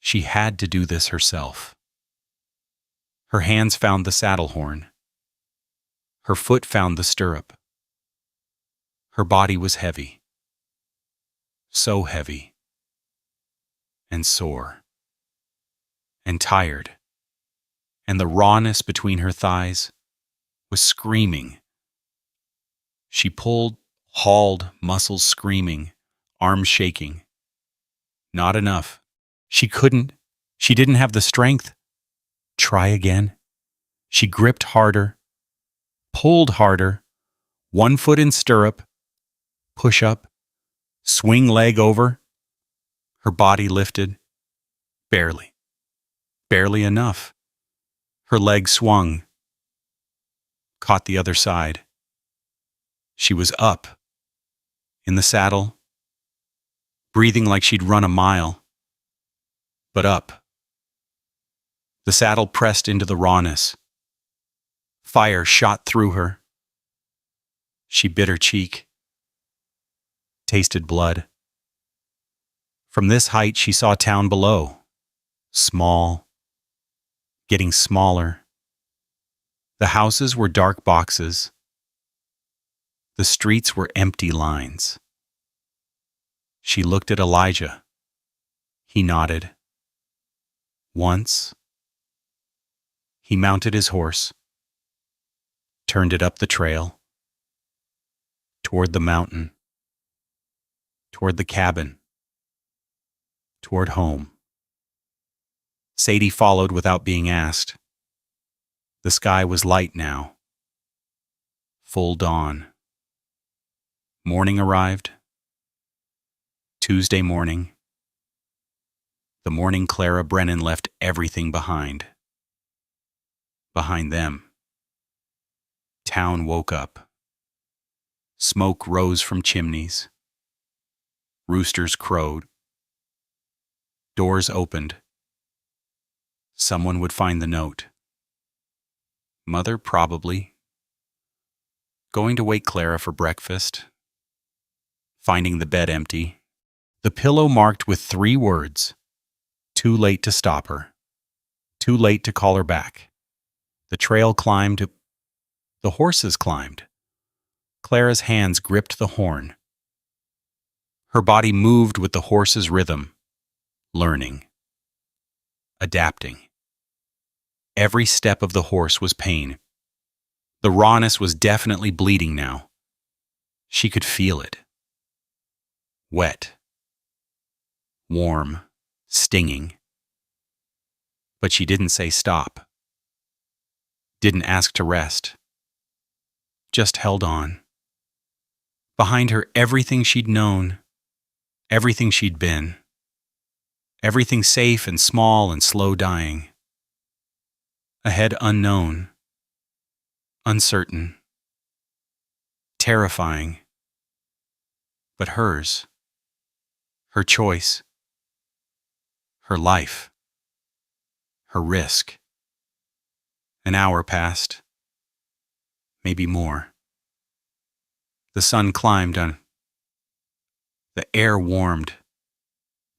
She had to do this herself. Her hands found the saddle horn. Her foot found the stirrup. Her body was heavy. So heavy. And sore. And tired. And the rawness between her thighs was screaming. She pulled, hauled, muscles screaming, arms shaking. Not enough. She couldn't. She didn't have the strength. Try again. She gripped harder, pulled harder, 1 foot in stirrup, push up, swing leg over. Her body lifted. Barely. Barely enough. Her leg swung. Caught the other side. She was up. In the saddle. Breathing like she'd run a mile. But up. The saddle pressed into the rawness. Fire shot through her. She bit her cheek. Tasted blood. From this height she saw town below. Small. Getting smaller. The houses were dark boxes. The streets were empty lines. She looked at Elijah. He nodded. Once. He mounted his horse. Turned it up the trail. Toward the mountain. Toward the cabin. Toward home. Sadie followed without being asked. The sky was light now. Full dawn. Morning arrived. Tuesday morning. The morning Clara Brennan left everything behind. Behind them. Town woke up. Smoke rose from chimneys. Roosters crowed. Doors opened. Someone would find the note. Mother, probably. Going to wake Clara for breakfast. Finding the bed empty. The pillow marked with 3 words. Too late to stop her. Too late to call her back. The trail climbed. The horses climbed. Clara's hands gripped the horn. Her body moved with the horse's rhythm, learning, adapting. Every step of the horse was pain. The rawness was definitely bleeding now. She could feel it. Wet. Warm. Stinging. But she didn't say stop. Didn't ask to rest. Just held on. Behind her, everything she'd known, everything she'd been, everything safe and small and slow dying. Ahead, unknown, uncertain, terrifying, but hers, her choice, her life, her risk. An hour passed, maybe more. The sun climbed on. The air warmed.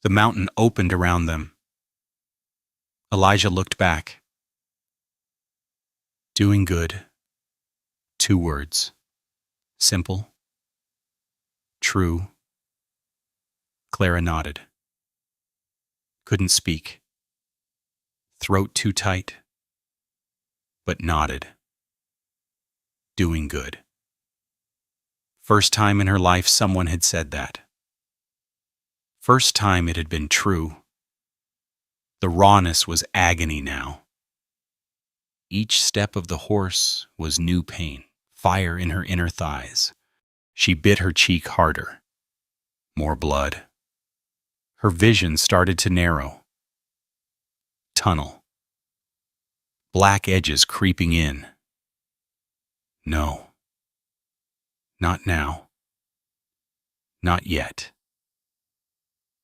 The mountain opened around them. Elijah looked back. Doing good. 2 words. Simple. True. Clara nodded. Couldn't speak. Throat too tight. But nodded. Doing good. First time in her life someone had said that. First time it had been true. The rawness was agony now. Each step of the horse was new pain, fire in her inner thighs. She bit her cheek harder. More blood. Her vision started to narrow. Tunnel. Black edges creeping in. No. Not now. Not yet.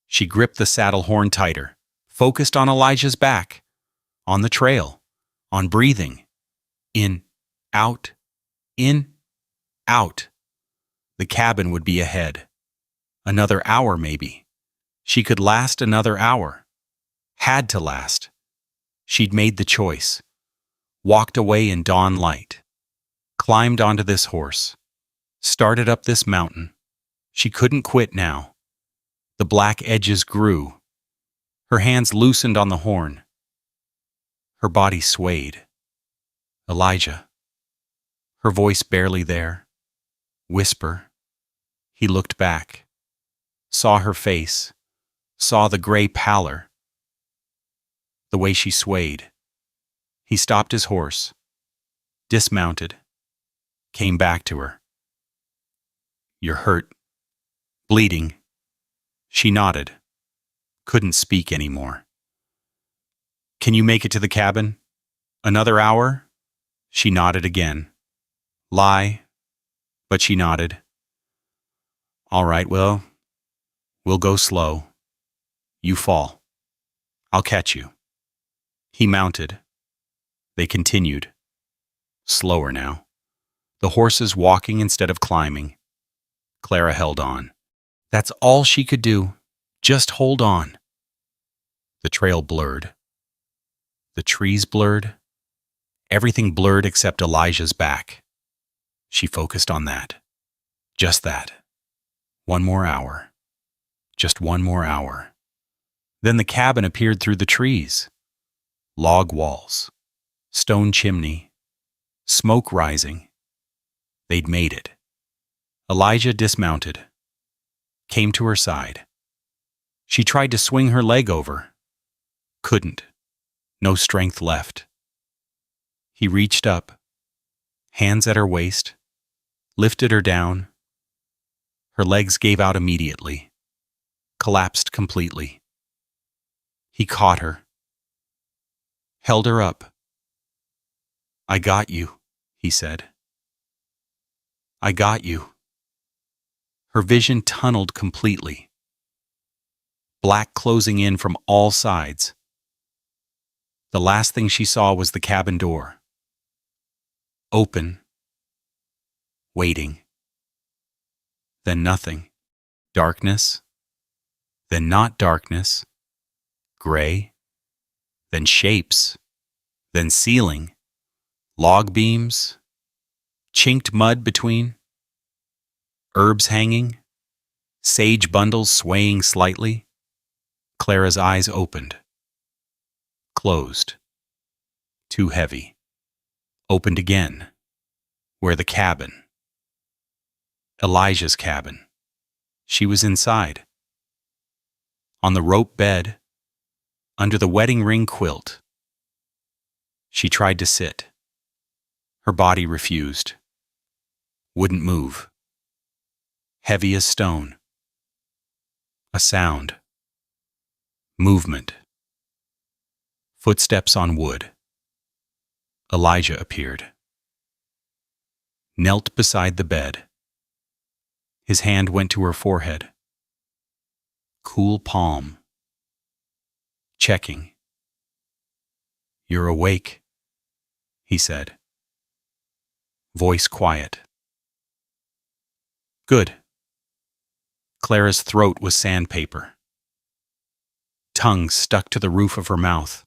She gripped the saddle horn tighter, focused on Elijah's back, on the trail, on breathing. In, out, in, out. The cabin would be ahead. Another hour, maybe. She could last another hour. Had to last. She'd made the choice. Walked away in dawn light. Climbed onto this horse. Started up this mountain. She couldn't quit now. The black edges grew. Her hands loosened on the horn. Her body swayed. Elijah. Her voice barely there. Whisper. He looked back. Saw her face. Saw the gray pallor. The way she swayed. He stopped his horse. Dismounted. Came back to her. You're hurt. Bleeding. She nodded. Couldn't speak anymore. Can you make it to the cabin? Another hour? She nodded again. Lie. But she nodded. All right, well, we'll go slow. You fall. I'll catch you. He mounted. They continued. Slower now. The horses walking instead of climbing. Clara held on. That's all she could do. Just hold on. The trail blurred. The trees blurred. Everything blurred except Elijah's back. She focused on that. Just that. 1 more hour. Just 1 more hour. Then the cabin appeared through the trees. Log walls. Stone chimney. Smoke rising. They'd made it. Elijah dismounted. Came to her side. She tried to swing her leg over. Couldn't. No strength left. He reached up, hands at her waist, lifted her down. Her legs gave out immediately. collapsed completely. He caught her, held her up. "I got you," he said. "I got you." Her vision tunneled completely. Black closing in from all sides. The last thing she saw was the cabin door. Open. Waiting. Then nothing. Darkness. Then not darkness. Gray. Then shapes. Then ceiling. Log beams. Chinked mud between. Herbs hanging. Sage bundles swaying slightly. Clara's eyes opened. Closed. Too heavy. Opened again. Where the cabin. Elijah's cabin. She was inside. On the rope bed. Under the wedding ring quilt. She tried to sit. Her body refused. Wouldn't move. Heavy as stone. A sound. Movement. Footsteps on wood. Elijah appeared. Knelt beside the bed. His hand went to her forehead. Cool palm. Checking. "You're awake," he said. Voice quiet. "Good." Clara's throat was sandpaper. Tongue stuck to the roof of her mouth.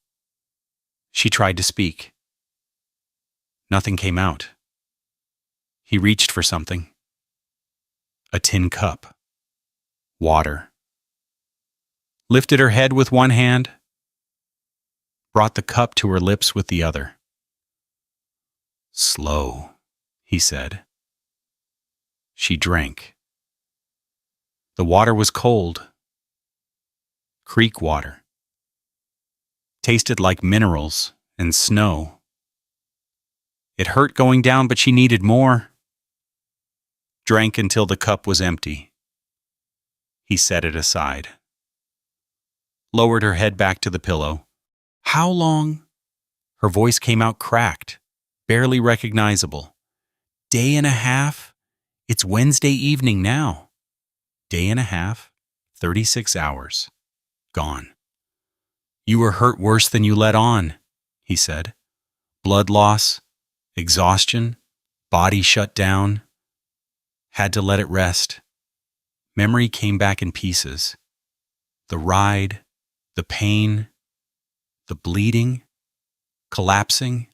She tried to speak. Nothing came out. He reached for something. A tin cup. Water. Lifted her head with one hand. Brought the cup to her lips with the other. "Slow," he said. She drank. The water was cold. Creek water. Tasted like minerals and snow. It hurt going down, but she needed more. Drank until the cup was empty. He set it aside. Lowered her head back to the pillow. "How long?" Her voice came out cracked, barely recognizable. "Day and a half? It's Wednesday evening now." Day and a half, 36 hours. Gone. "You were hurt worse than you let on," he said. "Blood loss, exhaustion, body shut down. Had to let it rest." Memory came back in pieces. The ride, the pain, the bleeding, collapsing.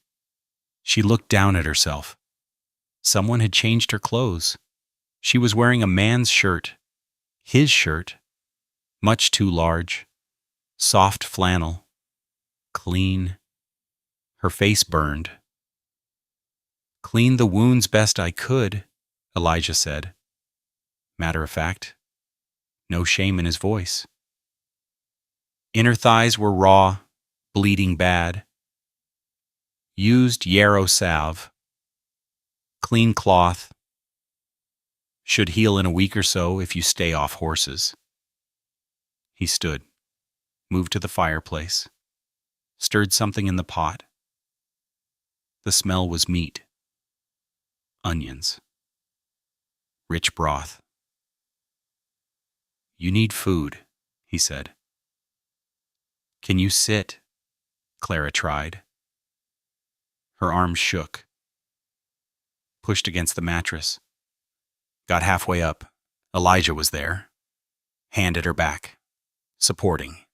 She looked down at herself. Someone had changed her clothes. She was wearing a man's shirt. His shirt. Much too large. Soft flannel. Clean. Her face burned. "Cleaned the wounds best I could," Elijah said. Matter of fact, no shame in his voice. Inner thighs were raw, bleeding bad. Used yarrow salve. Clean cloth. Should heal in a week or so if you stay off horses. He stood, moved to the fireplace, stirred something in the pot. The smell was meat. Onions. Rich broth. "You need food," he said. "Can you sit?" Clara tried. Her arms shook. Pushed against the mattress. Got halfway up. Elijah was there. Handed her back. Supporting.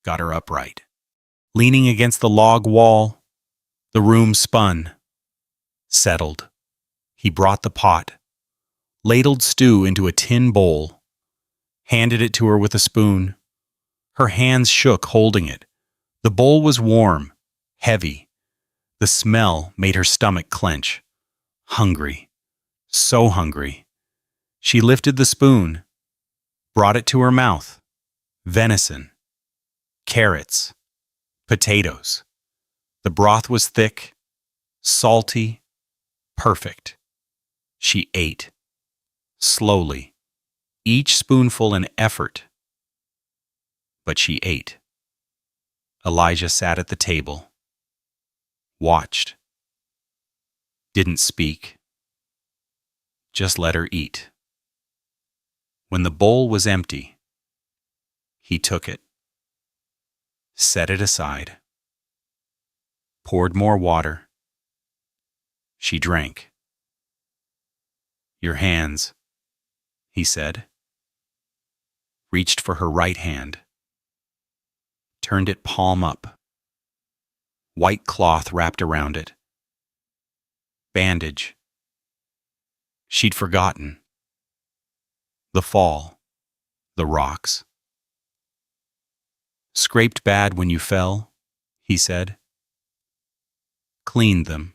Got her upright. Leaning against the log wall, the room spun. Settled. He brought the pot. Ladled stew into a tin bowl. Handed it to her with a spoon. Her hands shook holding it. The bowl was warm, heavy. The smell made her stomach clench. Hungry. So hungry. She lifted the spoon. Brought it to her mouth. Venison. Carrots. Potatoes. The broth was thick, salty, perfect. She ate. Slowly. Each spoonful an effort but she ate. Elijah sat at the table, watched, didn't speak, just let her eat. When the bowl was empty, he took it, set it aside, poured more water. She drank. Your hands, he said, reached for her right hand, turned it palm up, white cloth wrapped around it, bandage. She'd forgotten. The fall, the rocks. Scraped bad when you fell, he said. Cleaned them.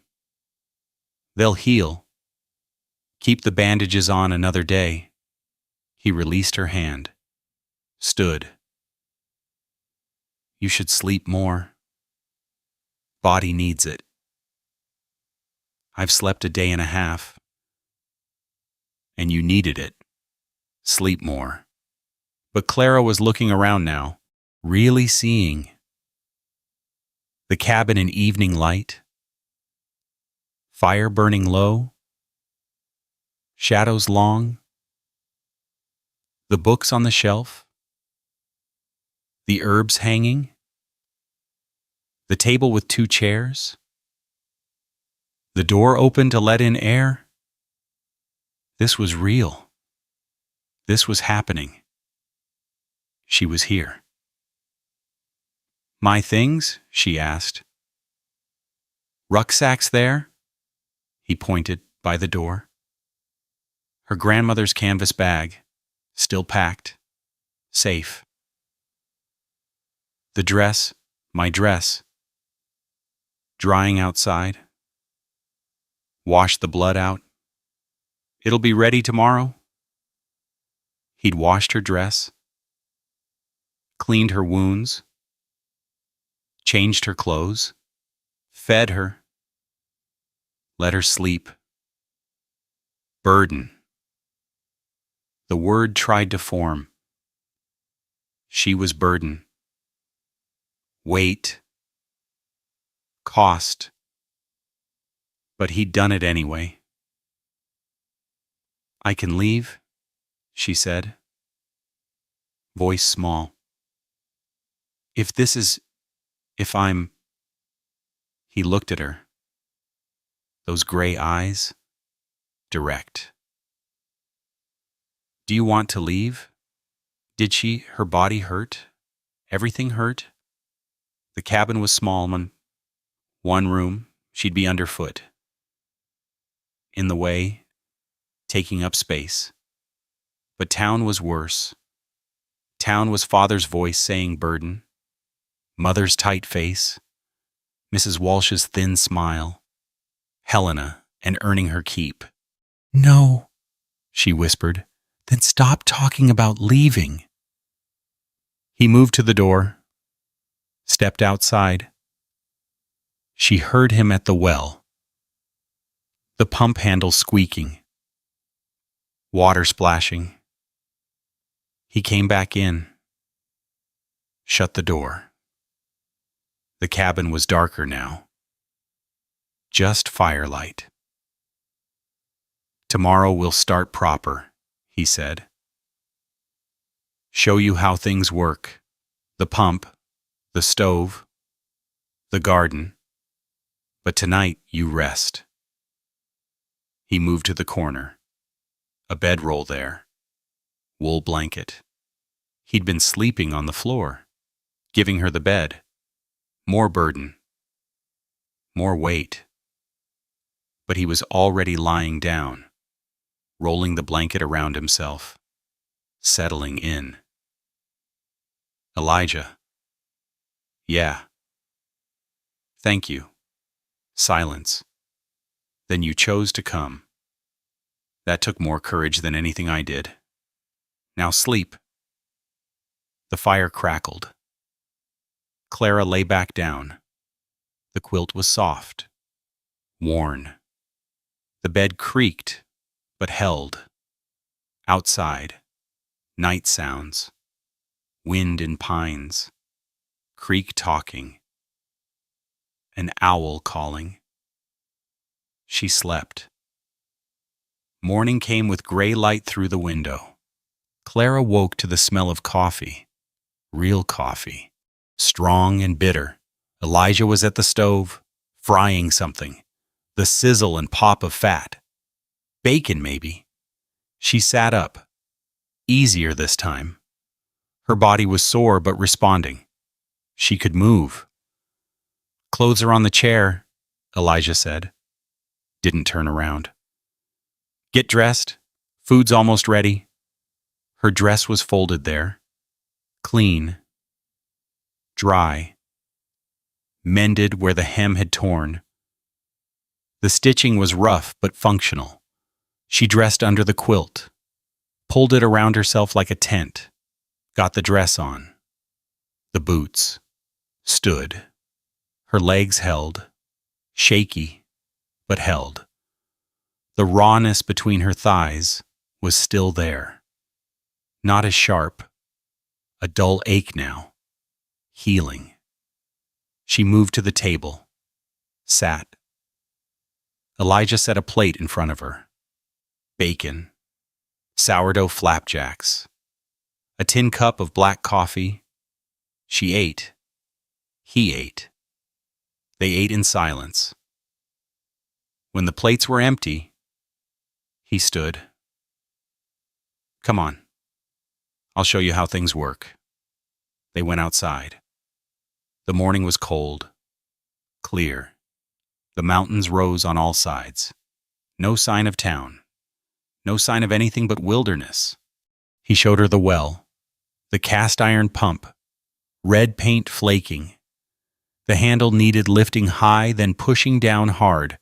They'll heal. Keep the bandages on another day. He released her hand, stood. You should sleep more. Body needs it. I've slept a day and a half. And you needed it. Sleep more. But Clara was looking around now, really seeing. The cabin in evening light. Fire burning low. Shadows long. The books on the shelf. The herbs hanging. The table with 2 chairs. The door open to let in air. This was real. This was happening. She was here. My things? She asked. Rucksacks there? He pointed by the door. Her grandmother's canvas bag, still packed, safe. The dress, my dress. Drying outside. Wash the blood out. It'll be ready tomorrow. He'd washed her dress, cleaned her wounds, changed her clothes, fed her, let her sleep. Burden. The word tried to form. She was burden. Weight. Cost. But he'd done it anyway. I can leave, she said. Voice small. If I'm... He looked at her. Those gray eyes, direct. Do you want to leave? Did she, her body hurt? Everything hurt? The cabin was small, one room, she'd be underfoot. In the way, taking up space. But town was worse. Town was father's voice saying burden, mother's tight face, Mrs. Walsh's thin smile, Helena and earning her keep. No, she whispered, then stop talking about leaving. He moved to the door, stepped outside. She heard him at the well, the pump handle squeaking, water splashing. He came back in, shut the door. The cabin was darker now. Just firelight. Tomorrow we'll start proper, he said. Show you how things work. The pump, the stove, the garden. But tonight you rest. He moved to the corner. A bedroll there. Wool blanket. He'd been sleeping on the floor, giving her the bed. More burden. More weight. But he was already lying down, rolling the blanket around himself, settling in. Elijah. Yeah. Thank you. Silence. Then you chose to come. That took more courage than anything I did. Now sleep. The fire crackled. Clara lay back down. The quilt was soft, worn. The bed creaked, but held. Outside, night sounds. wind in pines, creek talking, an owl calling. She slept. Morning came with gray light through the window. Clara woke to the smell of coffee, real coffee, strong and bitter. Elijah was at the stove, frying something, the sizzle and pop of fat. Bacon, maybe. She sat up, easier this time. Her body was sore but responding. She could move. Clothes are on the chair, Elijah said. Didn't turn around. Get dressed. Food's almost ready. Her dress was folded there. Clean. Dry. Mended where the hem had torn. The stitching was rough but functional. She dressed under the quilt, pulled it around herself like a tent, got the dress on. The boots. Stood. Her legs held. Shaky, but held. The rawness between her thighs was still there. Not as sharp. A dull ache now. Healing. She moved to the table. Sat. Elijah set a plate in front of her. Bacon. Sourdough flapjacks. A tin cup of black coffee. She ate. He ate. They ate in silence. When the plates were empty, he stood. Come on. I'll show you how things work. They went outside. The morning was cold, clear. The mountains rose on all sides. No sign of town. No sign of anything but wilderness. He showed her the well, the cast iron pump, red paint flaking. The handle needed lifting high, then pushing down hard.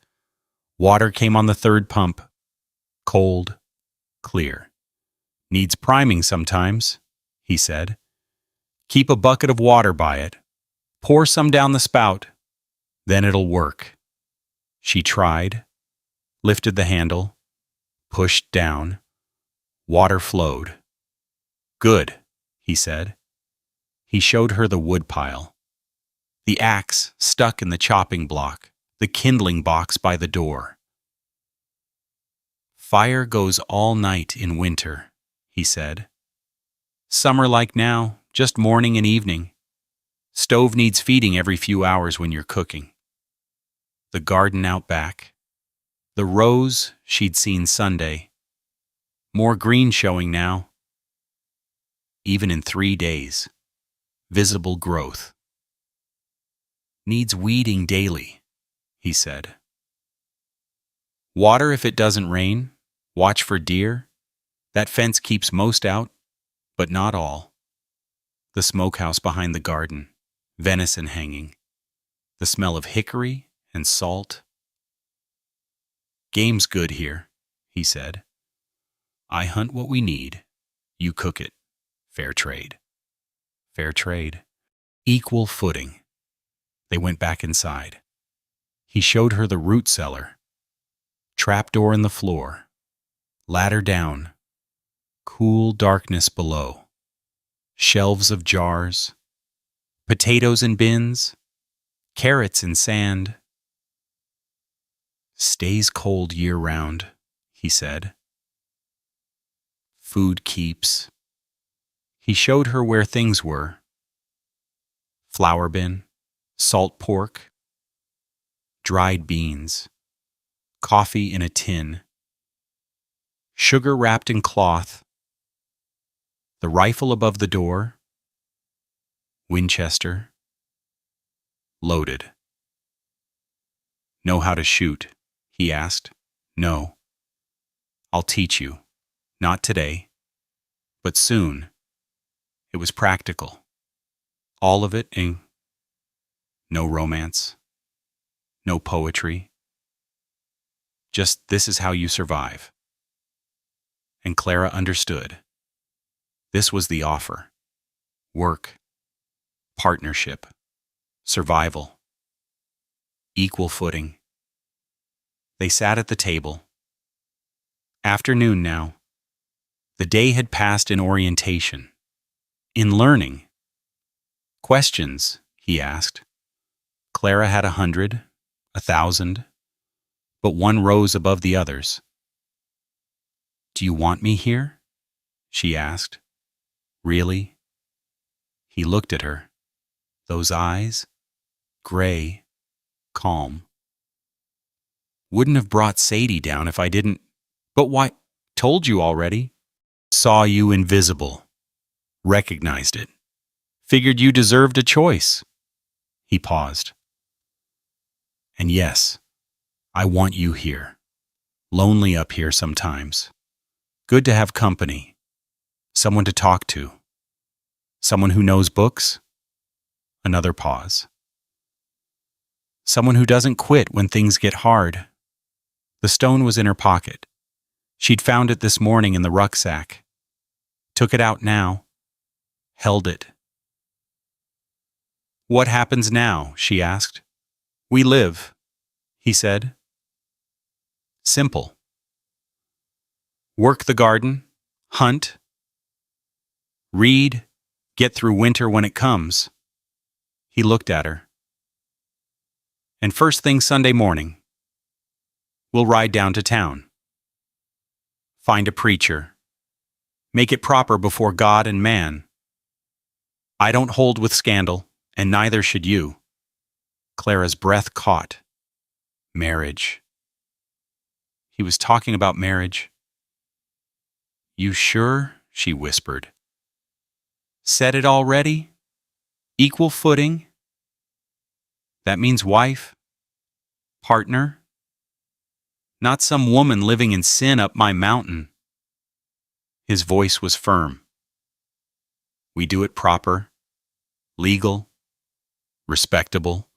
Water came on the third pump. Cold, clear. Needs priming sometimes, he said. Keep a bucket of water by it. Pour some down the spout. Then it'll work. She tried, lifted the handle, pushed down. Water flowed. Good, he said. He showed her the wood pile. The axe stuck in the chopping block, the kindling box by the door. Fire goes all night in winter, he said. Summer like now, just morning and evening. Stove needs feeding every few hours when you're cooking. The garden out back. The rose she'd seen Sunday. More green showing now. Even in 3 days. Visible growth. Needs weeding daily, he said. Water if it doesn't rain. Watch for deer. That fence keeps most out, but not all. The smokehouse behind the garden. Venison hanging. The smell of hickory and salt. Game's good here, he said. I hunt what we need. You cook it. Fair trade. Fair trade. Equal footing. They went back inside. He showed her the root cellar. Trapdoor in the floor. Ladder down. Cool darkness below. Shelves of jars. Potatoes in bins. Carrots in sand. Stays cold year-round, he said. Food keeps. He showed her where things were. Flour bin, salt pork, dried beans, coffee in a tin, sugar wrapped in cloth, the rifle above the door, Winchester, loaded. Know how to shoot? He asked. No. I'll teach you. Not today, but soon. It was practical. All of it in no romance, no poetry. Just this is how you survive. And Clara understood. This was the offer. Work, partnership, survival, equal footing. They sat at the table. Afternoon now. The day had passed in orientation. In learning. Questions, he asked. Clara had 100, 1,000, but one rose above the others. Do you want me here? She asked. Really? He looked at her. Those eyes, gray, calm. Wouldn't have brought Sadie down if I didn't. But why? Told you already. Saw you invisible. Recognized it. Figured you deserved a choice. He paused. And yes, I want you here. Lonely up here sometimes. Good to have company. Someone to talk to. Someone who knows books. Another pause. Someone who doesn't quit when things get hard. The stone was in her pocket. She'd found it this morning in the rucksack. Took it out now. Held it. What happens now? She asked. We live, he said. Simple. Work the garden, hunt, read, get through winter when it comes. He looked at her. And first thing Sunday morning, we'll ride down to town. Find a preacher. Make it proper before God and man. I don't hold with scandal, and neither should you. Clara's breath caught. Marriage. He was talking about marriage. You sure? She whispered. Said it already? Equal footing? That means wife? Partner? Not some woman living in sin up my mountain. His voice was firm. We do it proper, legal, respectable.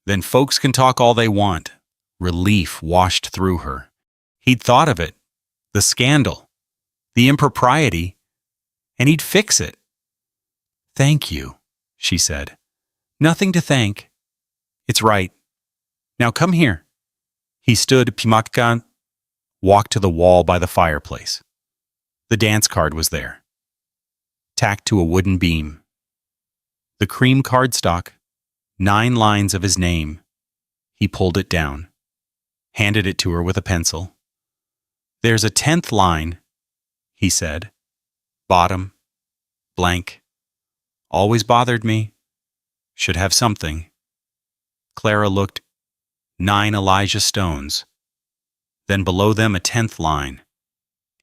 Then folks can talk all they want. Relief washed through her. He'd thought of it, the scandal, the impropriety, and he'd fix it. Thank you, she said. Nothing to thank. It's right. Now come here. He stood pimakkan, walked to the wall by the fireplace. The dance card was there, tacked to a wooden beam. The cream cardstock, 9 lines of his name. He pulled it down, handed it to her with a pencil. There's a 10th line, he said. Bottom, blank. Always bothered me. Should have something. Clara looked. 9 Elijah stones. Then below them a 10th line.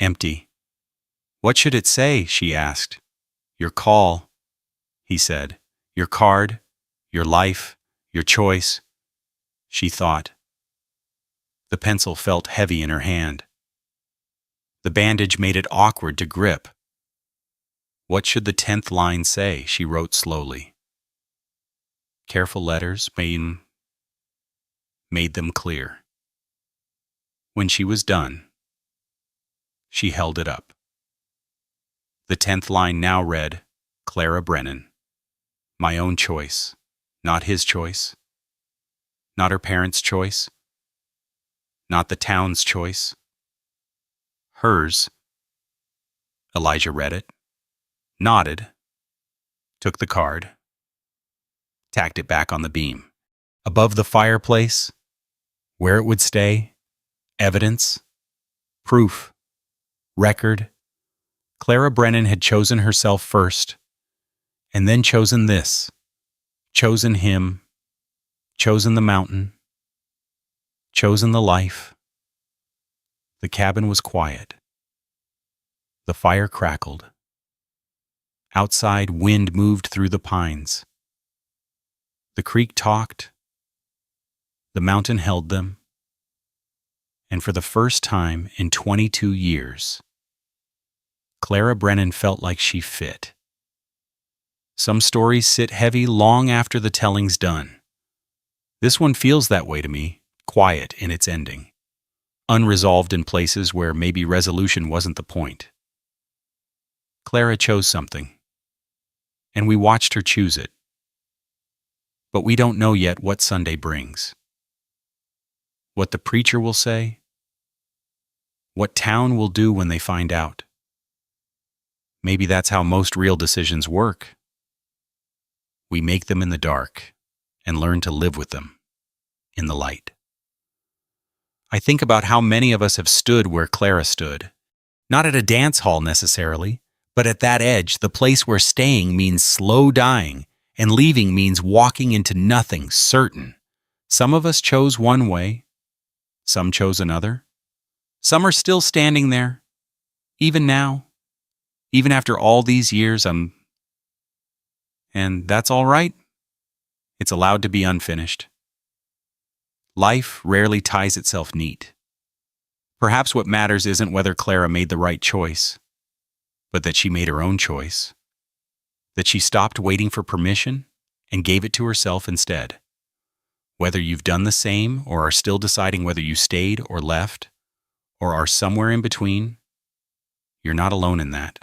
Empty. What should it say? She asked. Your call, he said. Your card, your life, your choice. She thought. The pencil felt heavy in her hand. The bandage made it awkward to grip. What should the 10th line say? She wrote slowly. Careful letters made them clear. When she was done, she held it up. The 10th line now read, Clara Brennan. My own choice, not his choice. Not her parents' choice. Not the town's choice. Hers. Elijah read it, nodded, took the card, tacked it back on the beam. Above the fireplace, where it would stay, evidence, proof, record. Clara Brennan had chosen herself first, and then chosen this, chosen him, chosen the mountain, chosen the life. The cabin was quiet. The fire crackled. Outside, wind moved through the pines. The creek talked. The mountain held them. And for the first time in 22 years, Clara Brennan felt like she fit. Some stories sit heavy long after the telling's done. This one feels that way to me, quiet in its ending, unresolved in places where maybe resolution wasn't the point. Clara chose something, and we watched her choose it. But we don't know yet what Sunday brings. What the preacher will say, what town will do when they find out. Maybe that's how most real decisions work. We make them in the dark and learn to live with them in the light. I think about how many of us have stood where Clara stood. Not at a dance hall necessarily, but at that edge, the place where staying means slow dying and leaving means walking into nothing certain. Some of us chose one way, some chose another. Some are still standing there, even now, even after all these years. And that's all right. It's allowed to be unfinished. Life rarely ties itself neat. Perhaps what matters isn't whether Clara made the right choice, but that she made her own choice. That she stopped waiting for permission and gave it to herself instead. Whether you've done the same or are still deciding whether you stayed or left, or are somewhere in between, you're not alone in that.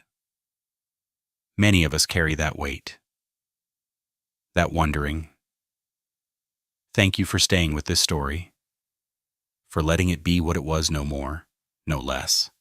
Many of us carry that weight, that wondering. Thank you for staying with this story, for letting it be what it was, no more, no less.